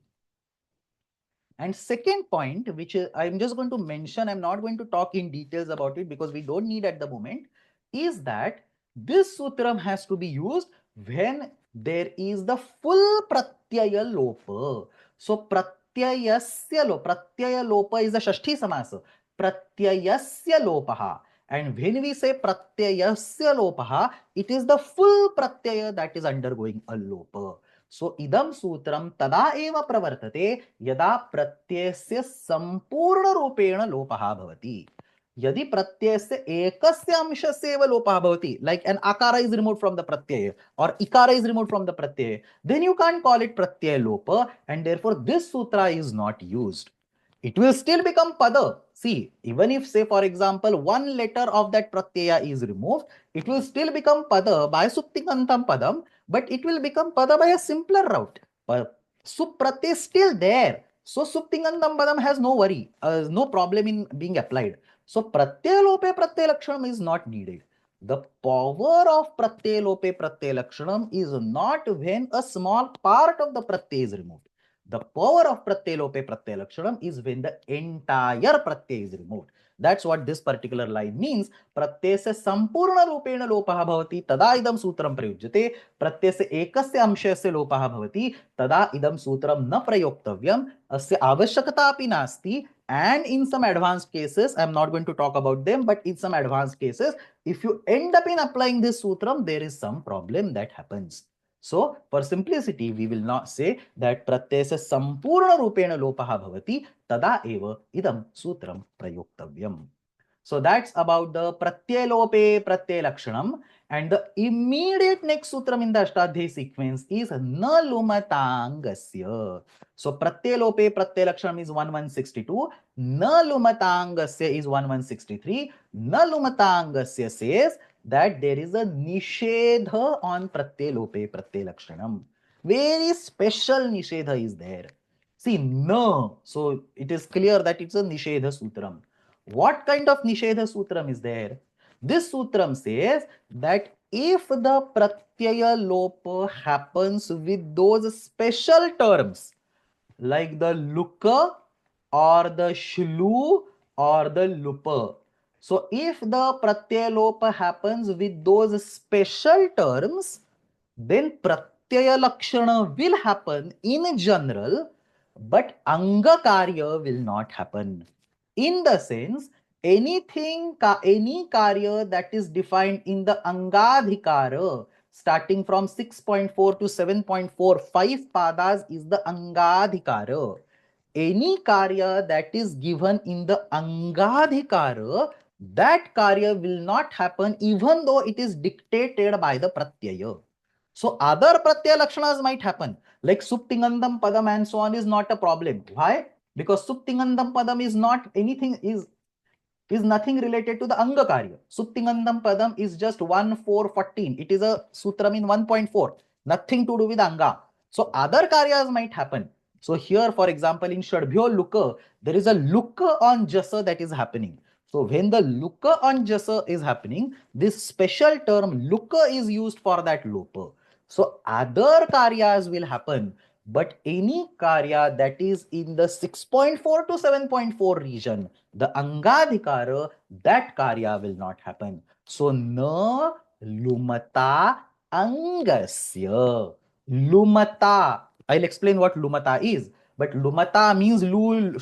And second point, which I'm just going to mention, I'm not going to talk in details about it because we don't need at the moment, is that this sutram has to be used when there is the full pratyaya lopa. So pratyaya lopa is a shashti samasa. Pratyayasya lopaha. And when we say pratyayasya lopaha, it is the full pratyaya that is undergoing a lopa. So idam sutram tada eva pravartate yada pratyasya sampurna rupena lopaha bhavati. Yadi pratyasya ekasya amshasya eva lopaha bhavati, like an akara is removed from the pratyaya or ikara is removed from the pratyaya, then you can't call it pratyaya lopa and therefore this sutra is not used. It will still become pada. See, even if say for example one letter of that pratyaya is removed, it will still become pada by suptingantam padam, but it will become pada by a simpler route. Sup pratyay is still there. So suptingantam padam has no worry, no problem in being applied. So pratyay lope pratyay lakshanam is not needed. The power of pratyay lope pratyay lakshanam is not when a small part of the pratyay is removed. The power of pratyay lope pratyay lakshanam is when the entire pratyay is removed. That's what this particular line means. Pratyasya sampurna rupena lopaha bhavati tada idam sutram prayujyate. Pratyasya ekasya amshasya lopaha bhavati tada idam sutram na prayoktavyam. Asya avashyakata api nasti. And in some advanced cases, I'm not going to talk about them, but in some advanced cases, if you end up in applying this sutram, there is some problem that happens. So, for simplicity, we will not say that pratyasya sampurna rupena lopaha bhavati tada eva idam sutram prayoktavyam. So that's about the pratyay lope pratyay lakshanam. And the immediate next sutram in the Ashtadhyayi sequence is na lumatangasya. So pratyay lope pratyay lakshanam is 1162. Na lumatangasya is 1163. Na lumatangasya says that there is a nishedha on pratyay lope pratyay lakshanam. Very special nishedha is there. See, no. So it is clear that it's a nishedha sutram. What kind of nishedha sutram is there? This sutram says that if the pratyaya lopa happens with those special terms like the luka or the shlu or the lupa. So if the pratyaya lopa happens with those special terms, then pratyaya lakshana will happen in general, but anga karya will not happen. In the sense, any karya that is defined in the angadhikara, starting from 6.4 to 7.4, 5 padas is the angadhikara. Any karya that is given in the angadhikara, that karya will not happen even though it is dictated by the pratyaya. So other pratyaya lakshanas might happen, like suptingandam padam and so on is not a problem. Why? Because suptingandam padam is not anything, is is nothing related to the anga karya. Suptingandam padam is just 1-4-14. It is a sutram in 1.4. Nothing to do with anga. So other karyas might happen. So here, for example, in Shadbhyo Luka, there is a Luka on Jasa that is happening. So when the Luka on Jasa is happening, this special term Luka is used for that Lopa. So other karyas will happen, but any karya that is in the 6.4 to 7.4 region, the Angadhikara, that karya will not happen. So na lumata angasya. Lumata. I'll explain what lumata is. But lumata means luka,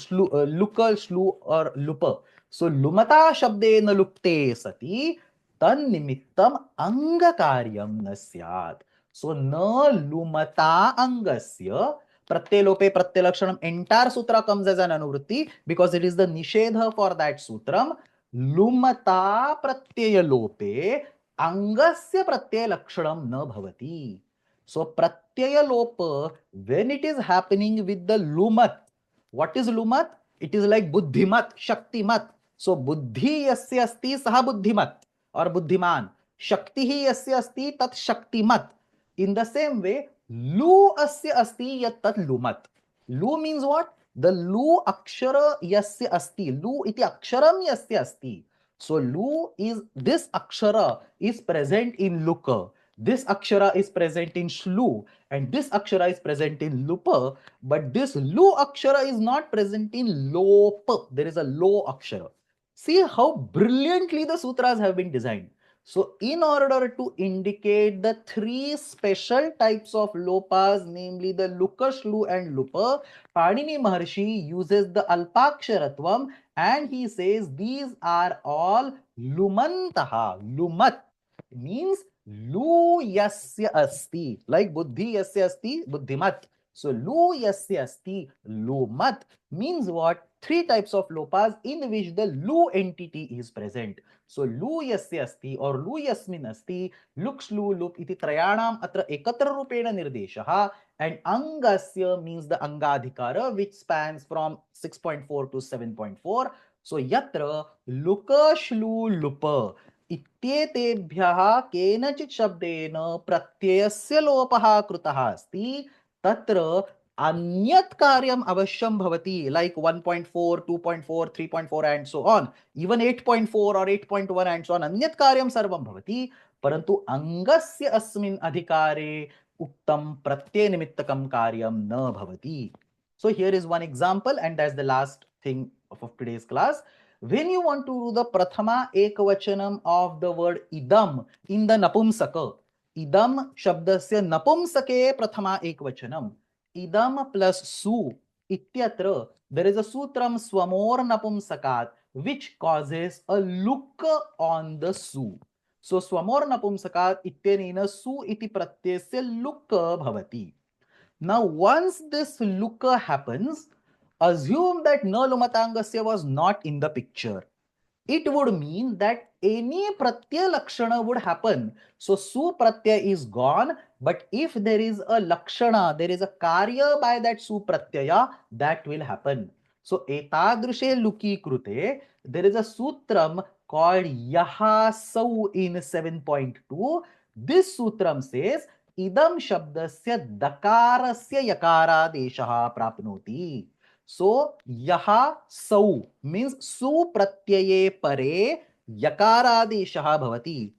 shlu, or lupa. So lumata shabde na lupte sati tan nimittam angakaryam na syat. So na lumata angasya. Pratyalope pratyalakshanam, entire sutra comes as an anuvritti because it is the nishedha for that sutram. Lumata pratyalope angasya pratyalakshanam na bhavati. So pratyalopa, when it is happening with the lumat, what is lumat? It is like buddhimat, shaktimat. So buddhi yasya asti saha buddhimat or buddhiman. Shakti hi yasya asti tat shaktimat. In the same way, lu asya asti yat tat lumat. Lu means what? The lu akshara yasya asti. Lu iti aksharam yasya asti. So lu is, this akshara is present in luka. This akshara is present in shlu, and this akshara is present in lupa, but this lu akshara is not present in lopa. There is a lo akshara. See how brilliantly the sutras have been designed. So in order to indicate the three special types of lopas, namely the luka, shlu and lupa, Panini Maharshi uses the alpaksharatvam and he says these are all lumantaha. Lumat means lu yasya asti, like buddhi yasya asti, buddhimat. So lu yasya asti, lumat means what? Three types of lopas in which the lu entity is present. So lu yasya asti or lu yasmin asti, luk shlu lup iti trayanam atra ekatra rupena nirdeshaha, and angasya means the angadhikara which spans from 6.4 to 7.4. So yatra luka shlu lupa इत्येतेभ्यः केनचित् शब्देन प्रत्ययस्य लोपः कृतः अस्ति तत्र अन्यत् कार्यम् अवश्यं भवति, like 1.4, 2.4, 3.4 and so on, even 8.4 or 8.1 and so on, अन्यत् कार्यं सर्वं भवति, परन्तु अङ्गस्य अस्मिन् अधिकारे उक्तं प्रत्ययनिमित्तकं कार्यं न भवति. So here is one example, and that's the last thing of today's class. When you want to do the prathama ekvachanam of the word idam in the napumsaka, idam shabdasya napumsake prathama ekvachanam, idam plus su ityatra, there is a sutram swamor napumsakat which causes a look on the su. So swamor napumsakat ityanena su iti pratyasya look bhavati. Now once this looka happens, assume that na lumatangasya was not in the picture. It would mean that any pratyaya lakshana would happen. So su pratyaya is gone, but if there is a lakshana, there is a karya by that su pratyaya, that will happen. So etadrishe luki krute, there is a sutram called yaha sau in 7.2. This sutram says idam shabdasya dakarasya yakara deshaha prapnoti. So yaha sau means su pratyaye pare yakaradeshaha bhavati.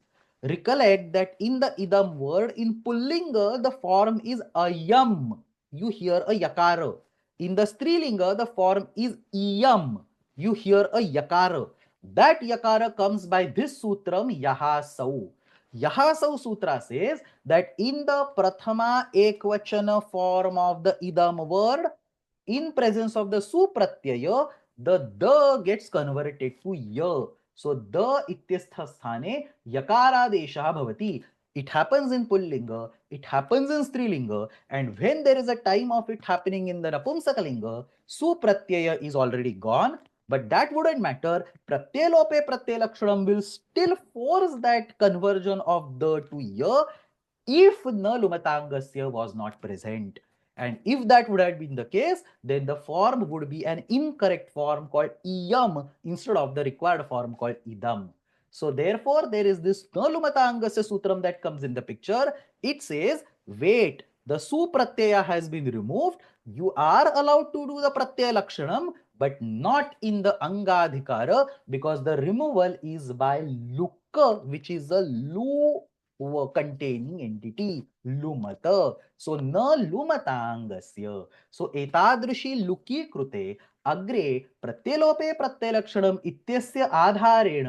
Recollect that in the idam word, in pullinga the form is ayam. You hear a yakara. In the strilinga the form is iyam. You hear a yakara. That yakara comes by this sutram yaha sau. Yaha sau sutra says that in the prathama ekvachana form of the idam word, in presence of the su pratyaya, the da gets converted to ya. So da ityastha sthane yakaradesha bhavati. It happens in pullinga, it happens in strilinga, and when there is a time of it happening in the napumsakalinga, su pratyaya is already gone. But that wouldn't matter. Pratyalope pratyalakshanam will still force that conversion of the to ya if na lumatangasya was not present. And if that would have been the case, then the form would be an incorrect form called iyam instead of the required form called idam. So therefore, there is this nalumatangasya sutram that comes in the picture. It says, wait, the su pratyaya has been removed. You are allowed to do the pratyaya lakshanam, but not in the angadhikara, because the removal is by lukka, which is a lu containing entity, lumata. So na lumatangasya. So etadrushi luki krute अग्रे प्रत्यलोपे प्रत्ययलक्षणम इत्यस्य आधारेण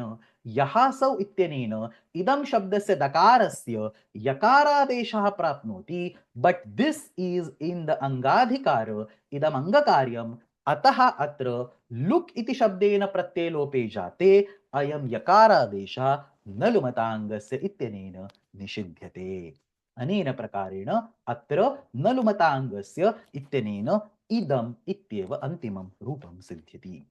यहासौ इत्यनेन इदं शब्दस्य दकारस्य यकारादेशः प्राप्नोति, but this is in the अंगाधिकार इदम अंगकार्यम, अतः अत्र लुक इति शब्देन प्रत्ययलोपे जाते अयं यकारादेशः न लुमतांगस्य इत्यनेन निषिध्यते। अनेन प्रकारेण अत्र न लुमतांगस्य इत्यनेन idam ityeva antimam rupam siddhyati.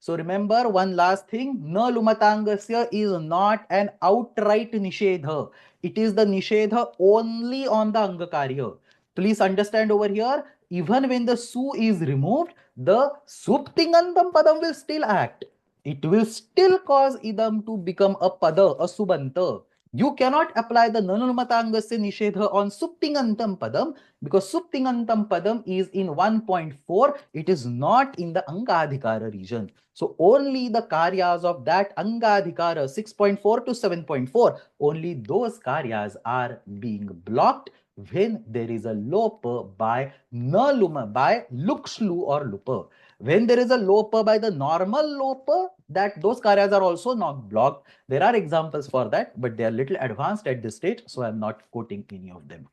So remember one last thing, na lumatangasya is not an outright nishedha. It is the nishedha only on the angakarya. Please understand over here, even when the su is removed, the suptingantam padam will still act. It will still cause idam to become a pada, a subanta. You cannot apply the nanumatangasya nishedha on suptingantam padam, because suptingantam padam is in 1.4. It is not in the angadhikara region. So only the karyas of that angadhikara 6.4 to 7.4, only those karyas are being blocked when there is a lopa by naluma, by lukshlu or lupa. When there is a lopa by the normal lopa, that those karyas are also not blocked. There are examples for that, but they are little advanced at this stage, so I am not quoting any of them.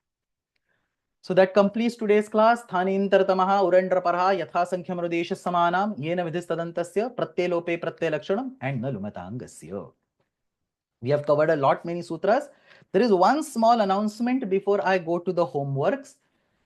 So that completes today's class. Thanintartamaha urandraparha yatha sankhya mrudesha samanam yena vidhistadantasya pratyelope pratyalakshanam and nalumatangasya. We have covered a lot many sutras. There is one small announcement before I go to the homeworks.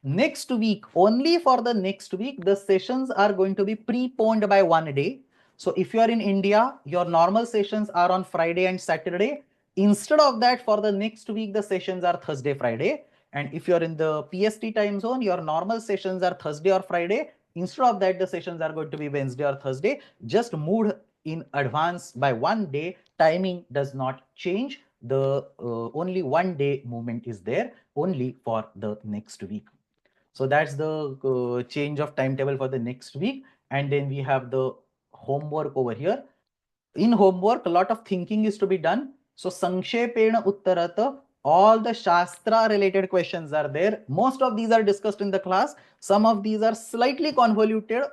Next week, only for the next week, the sessions are going to be preponed by 1 day. So if you are in India, your normal sessions are on Friday and Saturday. Instead of that, for the next week, the sessions are Thursday, Friday. And if you're in the PST time zone, your normal sessions are Thursday or Friday. Instead of that, the sessions are going to be Wednesday or Thursday. Just moved in advance by 1 day. Timing does not change. The only 1 day movement is there only for the next week. So that's the change of timetable for the next week. And then we have the homework over here. In homework, a lot of thinking is to be done. So Sankshepena Uttarata, all the Shastra related questions are there. Most of these are discussed in the class. Some of these are slightly convoluted.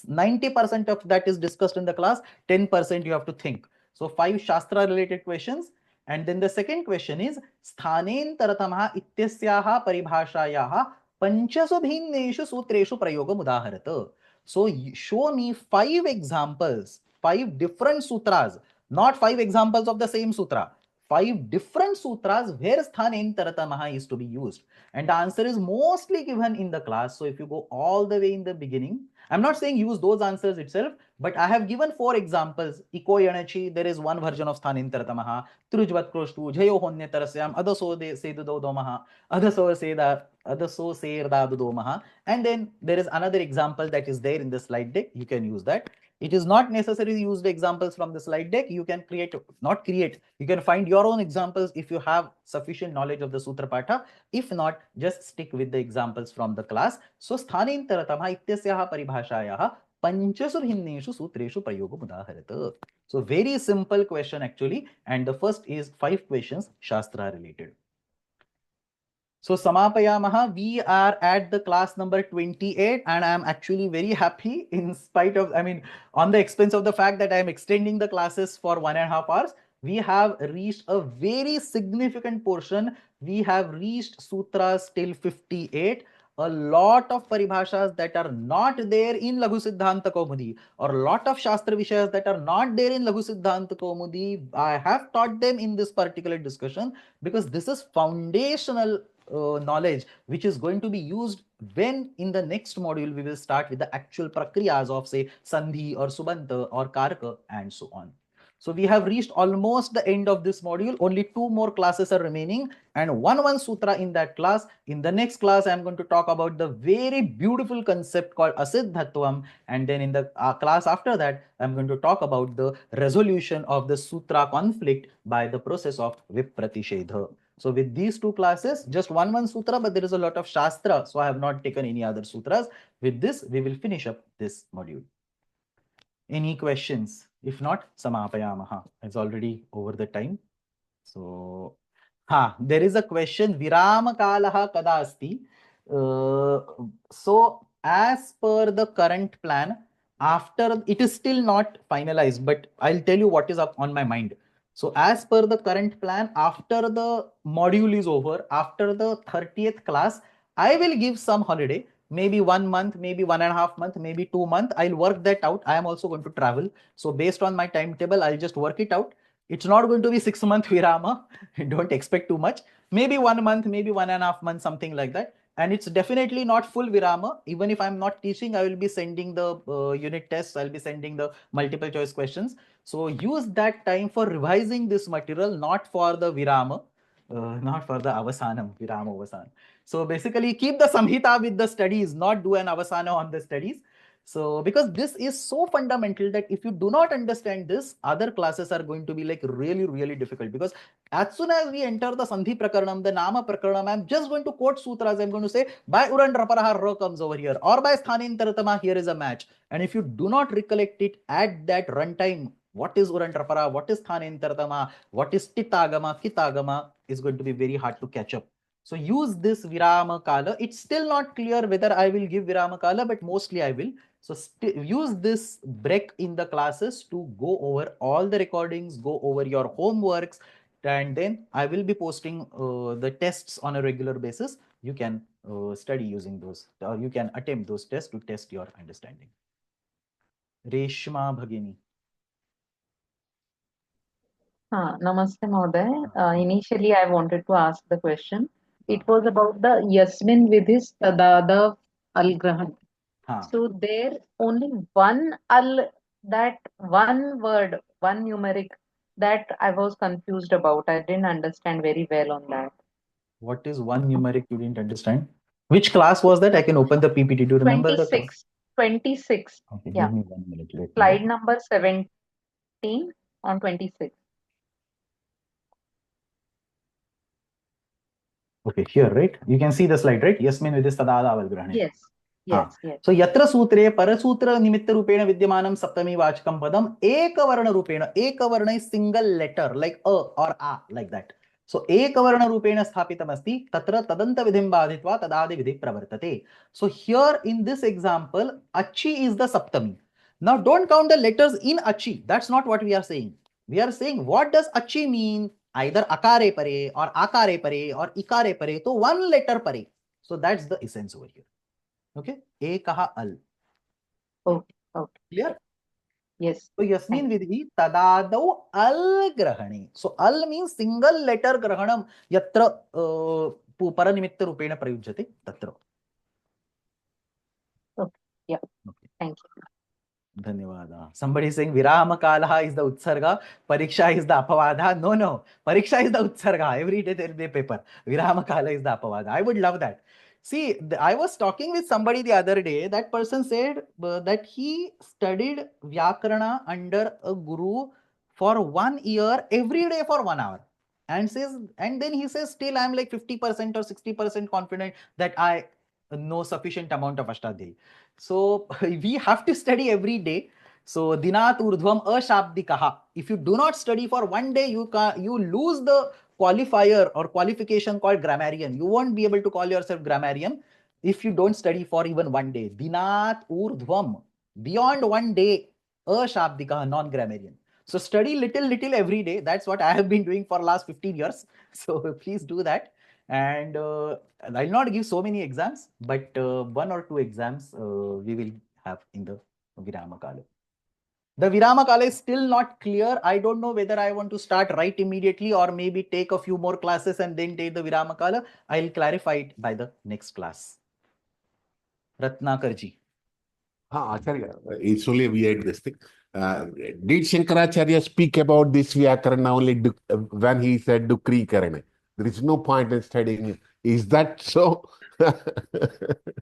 90% of that is discussed in the class. 10% you have to think. So 5 Shastra related questions. And then the second question is Sthanentartamaha ityasyaha paribhashayaha panchasu bhinneshu sutreshu prayogam udaharata. So show me 5 examples, 5 different sutras, not 5 examples of the same sutra, 5 different sutras where sthanentartamaha is to be used. And the answer is mostly given in the class. So if you go all the way in the beginning, I'm not saying use those answers itself, but I have given 4 examples. Iko yanachi, there is one version of sthanentartamaha. Trujvat kroshtu, jayo honyatarasyam, adaso sedudomaha, adaso seda, adaso serdadudomaha. And then there is another example that is there in the slide deck. You can use that. It is not necessary to use the examples from the slide deck. You can you can find your own examples if you have sufficient knowledge of the Sutra Patha. If not, just stick with the examples from the class. So, Sthanentartamaha ityasyaha paribhashayaha panchasu bhinneshu sutreshu prayogam udaharata. So, very simple question actually. And the first is 5 questions Shastra related. So Samapayamaha, we are at the class number 28 and I am actually very happy in spite of, on the expense of the fact that I am extending the classes for 1.5 hours. We have reached a very significant portion. We have reached sutras till 58. A lot of paribhashas that are not there in Laghu Siddhanta Kaumudi, or a lot of Shastra Vishayas that are not there in Laghu Siddhanta Kaumudi, I have taught them in this particular discussion because this is foundational knowledge which is going to be used when in the next module we will start with the actual prakriyas of say Sandhi or Subanta or Karka and so on. So we have reached almost the end of this module. Only 2 more classes are remaining and one sutra in that class. In the next class, I am going to talk about the very beautiful concept called asiddhatvam. And then in the class after that, I'm going to talk about the resolution of the sutra conflict by the process of vipratishedha. So with these 2 classes, just one sutra, but there is a lot of shastra. So I have not taken any other sutras. With this, we will finish up this module. Any questions? If not, samapayamaha. It's already over the time. So, there is a question. Virama kalaha kada asti? So, as per the current plan, after it is still not finalized, but I'll tell you what is up on my mind. So, as per the current plan, after the module is over, after the 30th class, I will give some holiday. Maybe 1 month, maybe 1.5 months, maybe 2 months. I'll work that out. I am also going to travel. So based on my timetable, I'll just work it out. It's not going to be 6-month virama. Don't expect too much. Maybe 1 month, maybe 1.5 months, something like that. And it's definitely not full virama. Even if I'm not teaching, I will be sending the unit tests. I'll be sending the multiple choice questions. So use that time for revising this material, not for the virama, not for the avasanam, virama avasanam. So basically keep the samhita with the studies, not do an avasana on the studies. So because this is so fundamental that if you do not understand this, other classes are going to be like really, really difficult. Because as soon as we enter the Sandhi Prakaranam, the Nama Prakaranam, I'm just going to quote sutras. I'm going to say, by Uran Raparaha Ra comes over here, or by Sthanin Taratama, here is a match. And if you do not recollect it at that runtime, what is Uran Rapara, what is Sthanin Taratama, what is Titagama, Kitagama, is going to be very hard to catch up. So use this Virama Kala. It's still not clear whether I will give Virama Kala, but mostly I will. So use this break in the classes to go over all the recordings, go over your homeworks, and then I will be posting the tests on a regular basis. You can study using those, or you can attempt those tests to test your understanding. Reshma Bhagini. Namaste, Mahoday. Initially, I wanted to ask the question. It was about the Yasmin Vidhis Tadada Al Grahan. So there only one al, that one word, one numeric, that I was confused about. I didn't understand very well on that. What is one numeric you didn't understand? Which class was that? I can open the PPT. Do you remember the class? 26. Okay, Yeah. give me 1 minute. Slide number 17 on 26. Okay, here, right? You can see the slide, right? Yasmin Vidhis Tadada Aval Grahane. Yes. Yes. So yatra sutre parasutra nimitta rupena vidyamanam saptami vachakam padam ekavarna rupena. Ekavarna is single letter like a or a, like that. So ekavarna rupena sthapitam asti tatra tadanta vidhim badhitva tadadi vidhi pravartate. So here in this example, achi is the saptami. Now don't count the letters in achi. That's not what we are saying. We are saying what does achi mean? Either akare pare or akare pare or ikare pare. So one letter pare. So that's the essence over here. Okay, ekaha al. Okay. Clear? Yes. So Yasmin Vidhi Tadadau al grahane. So al means single letter grahanam yatra paranimitta rupena prayujyate tatra. Okay. Yeah. Okay. Thank you. Dhanyavada. Somebody is saying Virama Kalaha is the Utsarga, Pariksha is the Apavada. No. Pariksha is the Utsarga. Every day there is a paper. Virama Kala is the Apavada. I would love that. See, I was talking with somebody the other day. That person said that he studied Vyakarana under a guru for 1 year, every day for 1 hour. And then he says, still I'm like 50% or 60% confident that I know sufficient amount of Ashtadhyayi. So we have to study every day. So dinat urdhvam ashabdikaha. If you do not study for 1 day, you lose the qualifier or qualification called grammarian. You won't be able to call yourself grammarian if you don't study for even 1 day. Dinat urdhvam. Beyond 1 day, ashabdikaha, non-grammarian. So study little every day. That's what I have been doing for last 15 years. So please do that. And I'll not give so many exams, but 1 or 2 exams we will have in the Virama Kala. The Virama Kala is still not clear. I don't know whether I want to start right immediately or maybe take a few more classes and then take the Virama Kala. I'll clarify it by the next class. Ratnakarji. Acharya, it's only we had this thing. Did Shankaracharya speak about this Vyakarana only when he said Dukri Karana? There is no point in studying it. Is that so?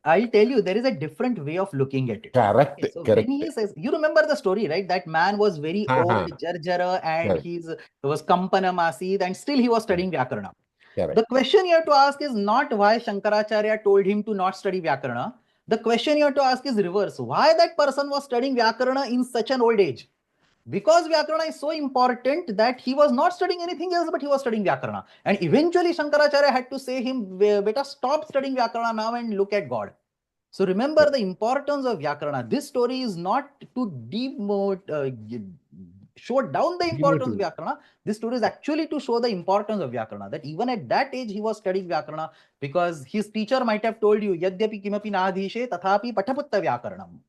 I'll tell you, there is a different way of looking at it. Correct, Okay, so correct. when he says, you remember the story, right? That man was very old, jarjara, and Correct. he was Kampana Masid, and still he was studying Vyakarana. Correct. The question you have to ask is not why Shankaracharya told him to not study Vyakarana. The question you have to ask is reverse. Why that person was studying Vyakarana in such an old age? Because Vyakarana is so important that he was not studying anything else, but he was studying Vyakarana. And eventually Shankaracharya had to say him, beta, stop studying Vyakarana now and look at God. So remember the importance of Vyakarana. This story is not to show down the importance of Vyakarana. This story is actually to show the importance of Vyakarana. That even at that age he was studying Vyakarana because his teacher might have told you, Yadyapi kimapi nadhishe tathapi pataputta Vyakaranam.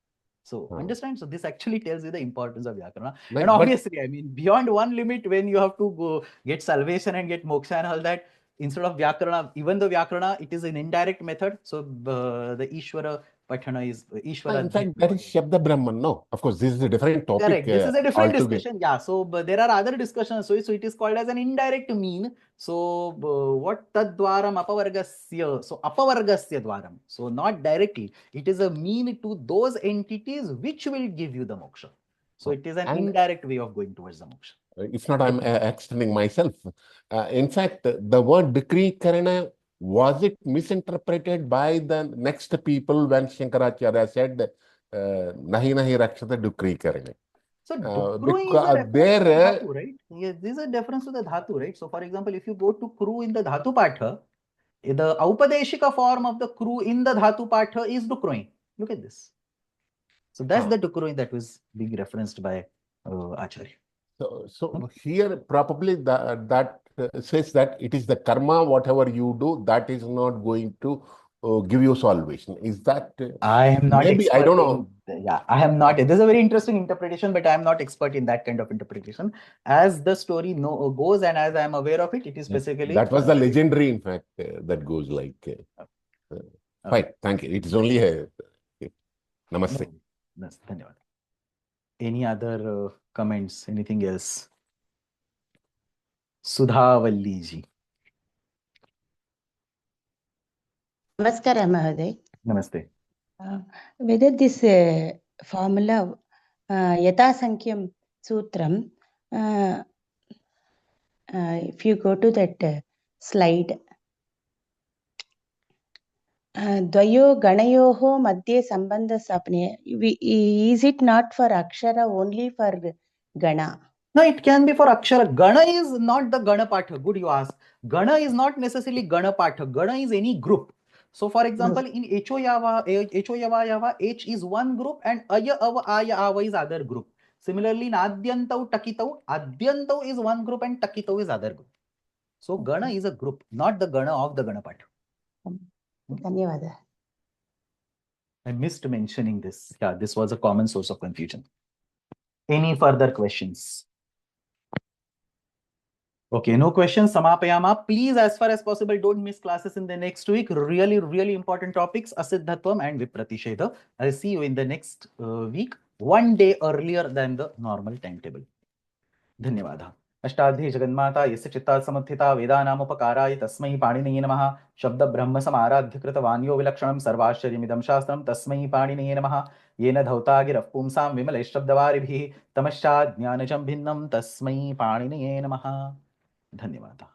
So understand? So this actually tells you the importance of Vyakarana. And obviously, I mean, beyond one limit, when you have to go get salvation and get moksha and all that, instead of Vyakarana, even though Vyakarana, it is an indirect method. So the Ishvara Patana is Ishvara. In fact, that is Shabda Brahman. No, of course, this is a different topic. Correct. This is a different altogether. discussion. Yeah. So there are other discussions. So it is called as an indirect mean. So what tadwaram apavargasya? So apavargasya dwaram. So not directly. It is a mean to those entities which will give you the moksha. So it is an indirect way of going towards the moksha. If not, I'm extending myself. In fact, the word decree karana, was it misinterpreted by the next people when Shankaracharya said, nahi nahi rakshata decree karana? So dukru is a reference to the dhatu, right? Yes, this is a reference to the dhatu, right? So for example, if you go to kru in the dhatu patha, the aupadeshika form of the kru in the dhatu patha is dukroin. Look at this. So that's the dukroin that was being referenced by Acharya. So here probably that says that it is the karma, whatever you do, that is not going to give you salvation. Is that? I am not maybe, expert. I don't know. Yeah, I am not. This is a very interesting interpretation, but I am not expert in that kind of interpretation. As the story goes and as I am aware of it, it is specifically. That was the legendary, in fact, that goes like. Fine, thank you. It is only a. Namaste. No, any other comments? Anything else? Sudhavalli ji. Namaskara, Mahoday. Namaste. Whether this formula, Yata Sankhya Sutram, if you go to that slide, Dvayo Ganayoho Madhye Sambandha Sapne, is it not for Akshara, only for Gana? No, it can be for Akshara. Gana is not the Gana Patha. Good, you ask. Gana is not necessarily Gana Patha. Gana is any group. So, for example, in Echo Yava, H is one group and Aya Ava Aya Ava is other group. Similarly, in Adyantau Takitau, Adyantau is one group and Takitau is other group. So, Gana is a group, not the Gana of the Gana Patha. Dhanyavada. I missed mentioning this. Yeah, this was a common source of confusion. Any further questions? Okay, no questions. Samapayama. Please, as far as possible, don't miss classes in the next week. Really, really important topics, Asiddhatvam and Vipratishedha. I'll see you in the next week, one day earlier than the normal timetable. Dhanyavada. Ashtadhyayi जगन्माता यस्य चित्तात् समुत्थिता वेदानामुपकाराय तस्मै पाणिनये नमः. शब्द ब्रह्म समाराध्य कृतवान्यो विलक्षणं सर्वाश्चर्यमिदं शास्त्रं तस्मै पाणिनये नमः. येन धौता गिरः पुंसां विमलैश्शब्दवारिभिः तमश्चाज्ञानजं भिन्नं तस्मै पाणिनये नमः. धन्यवादः.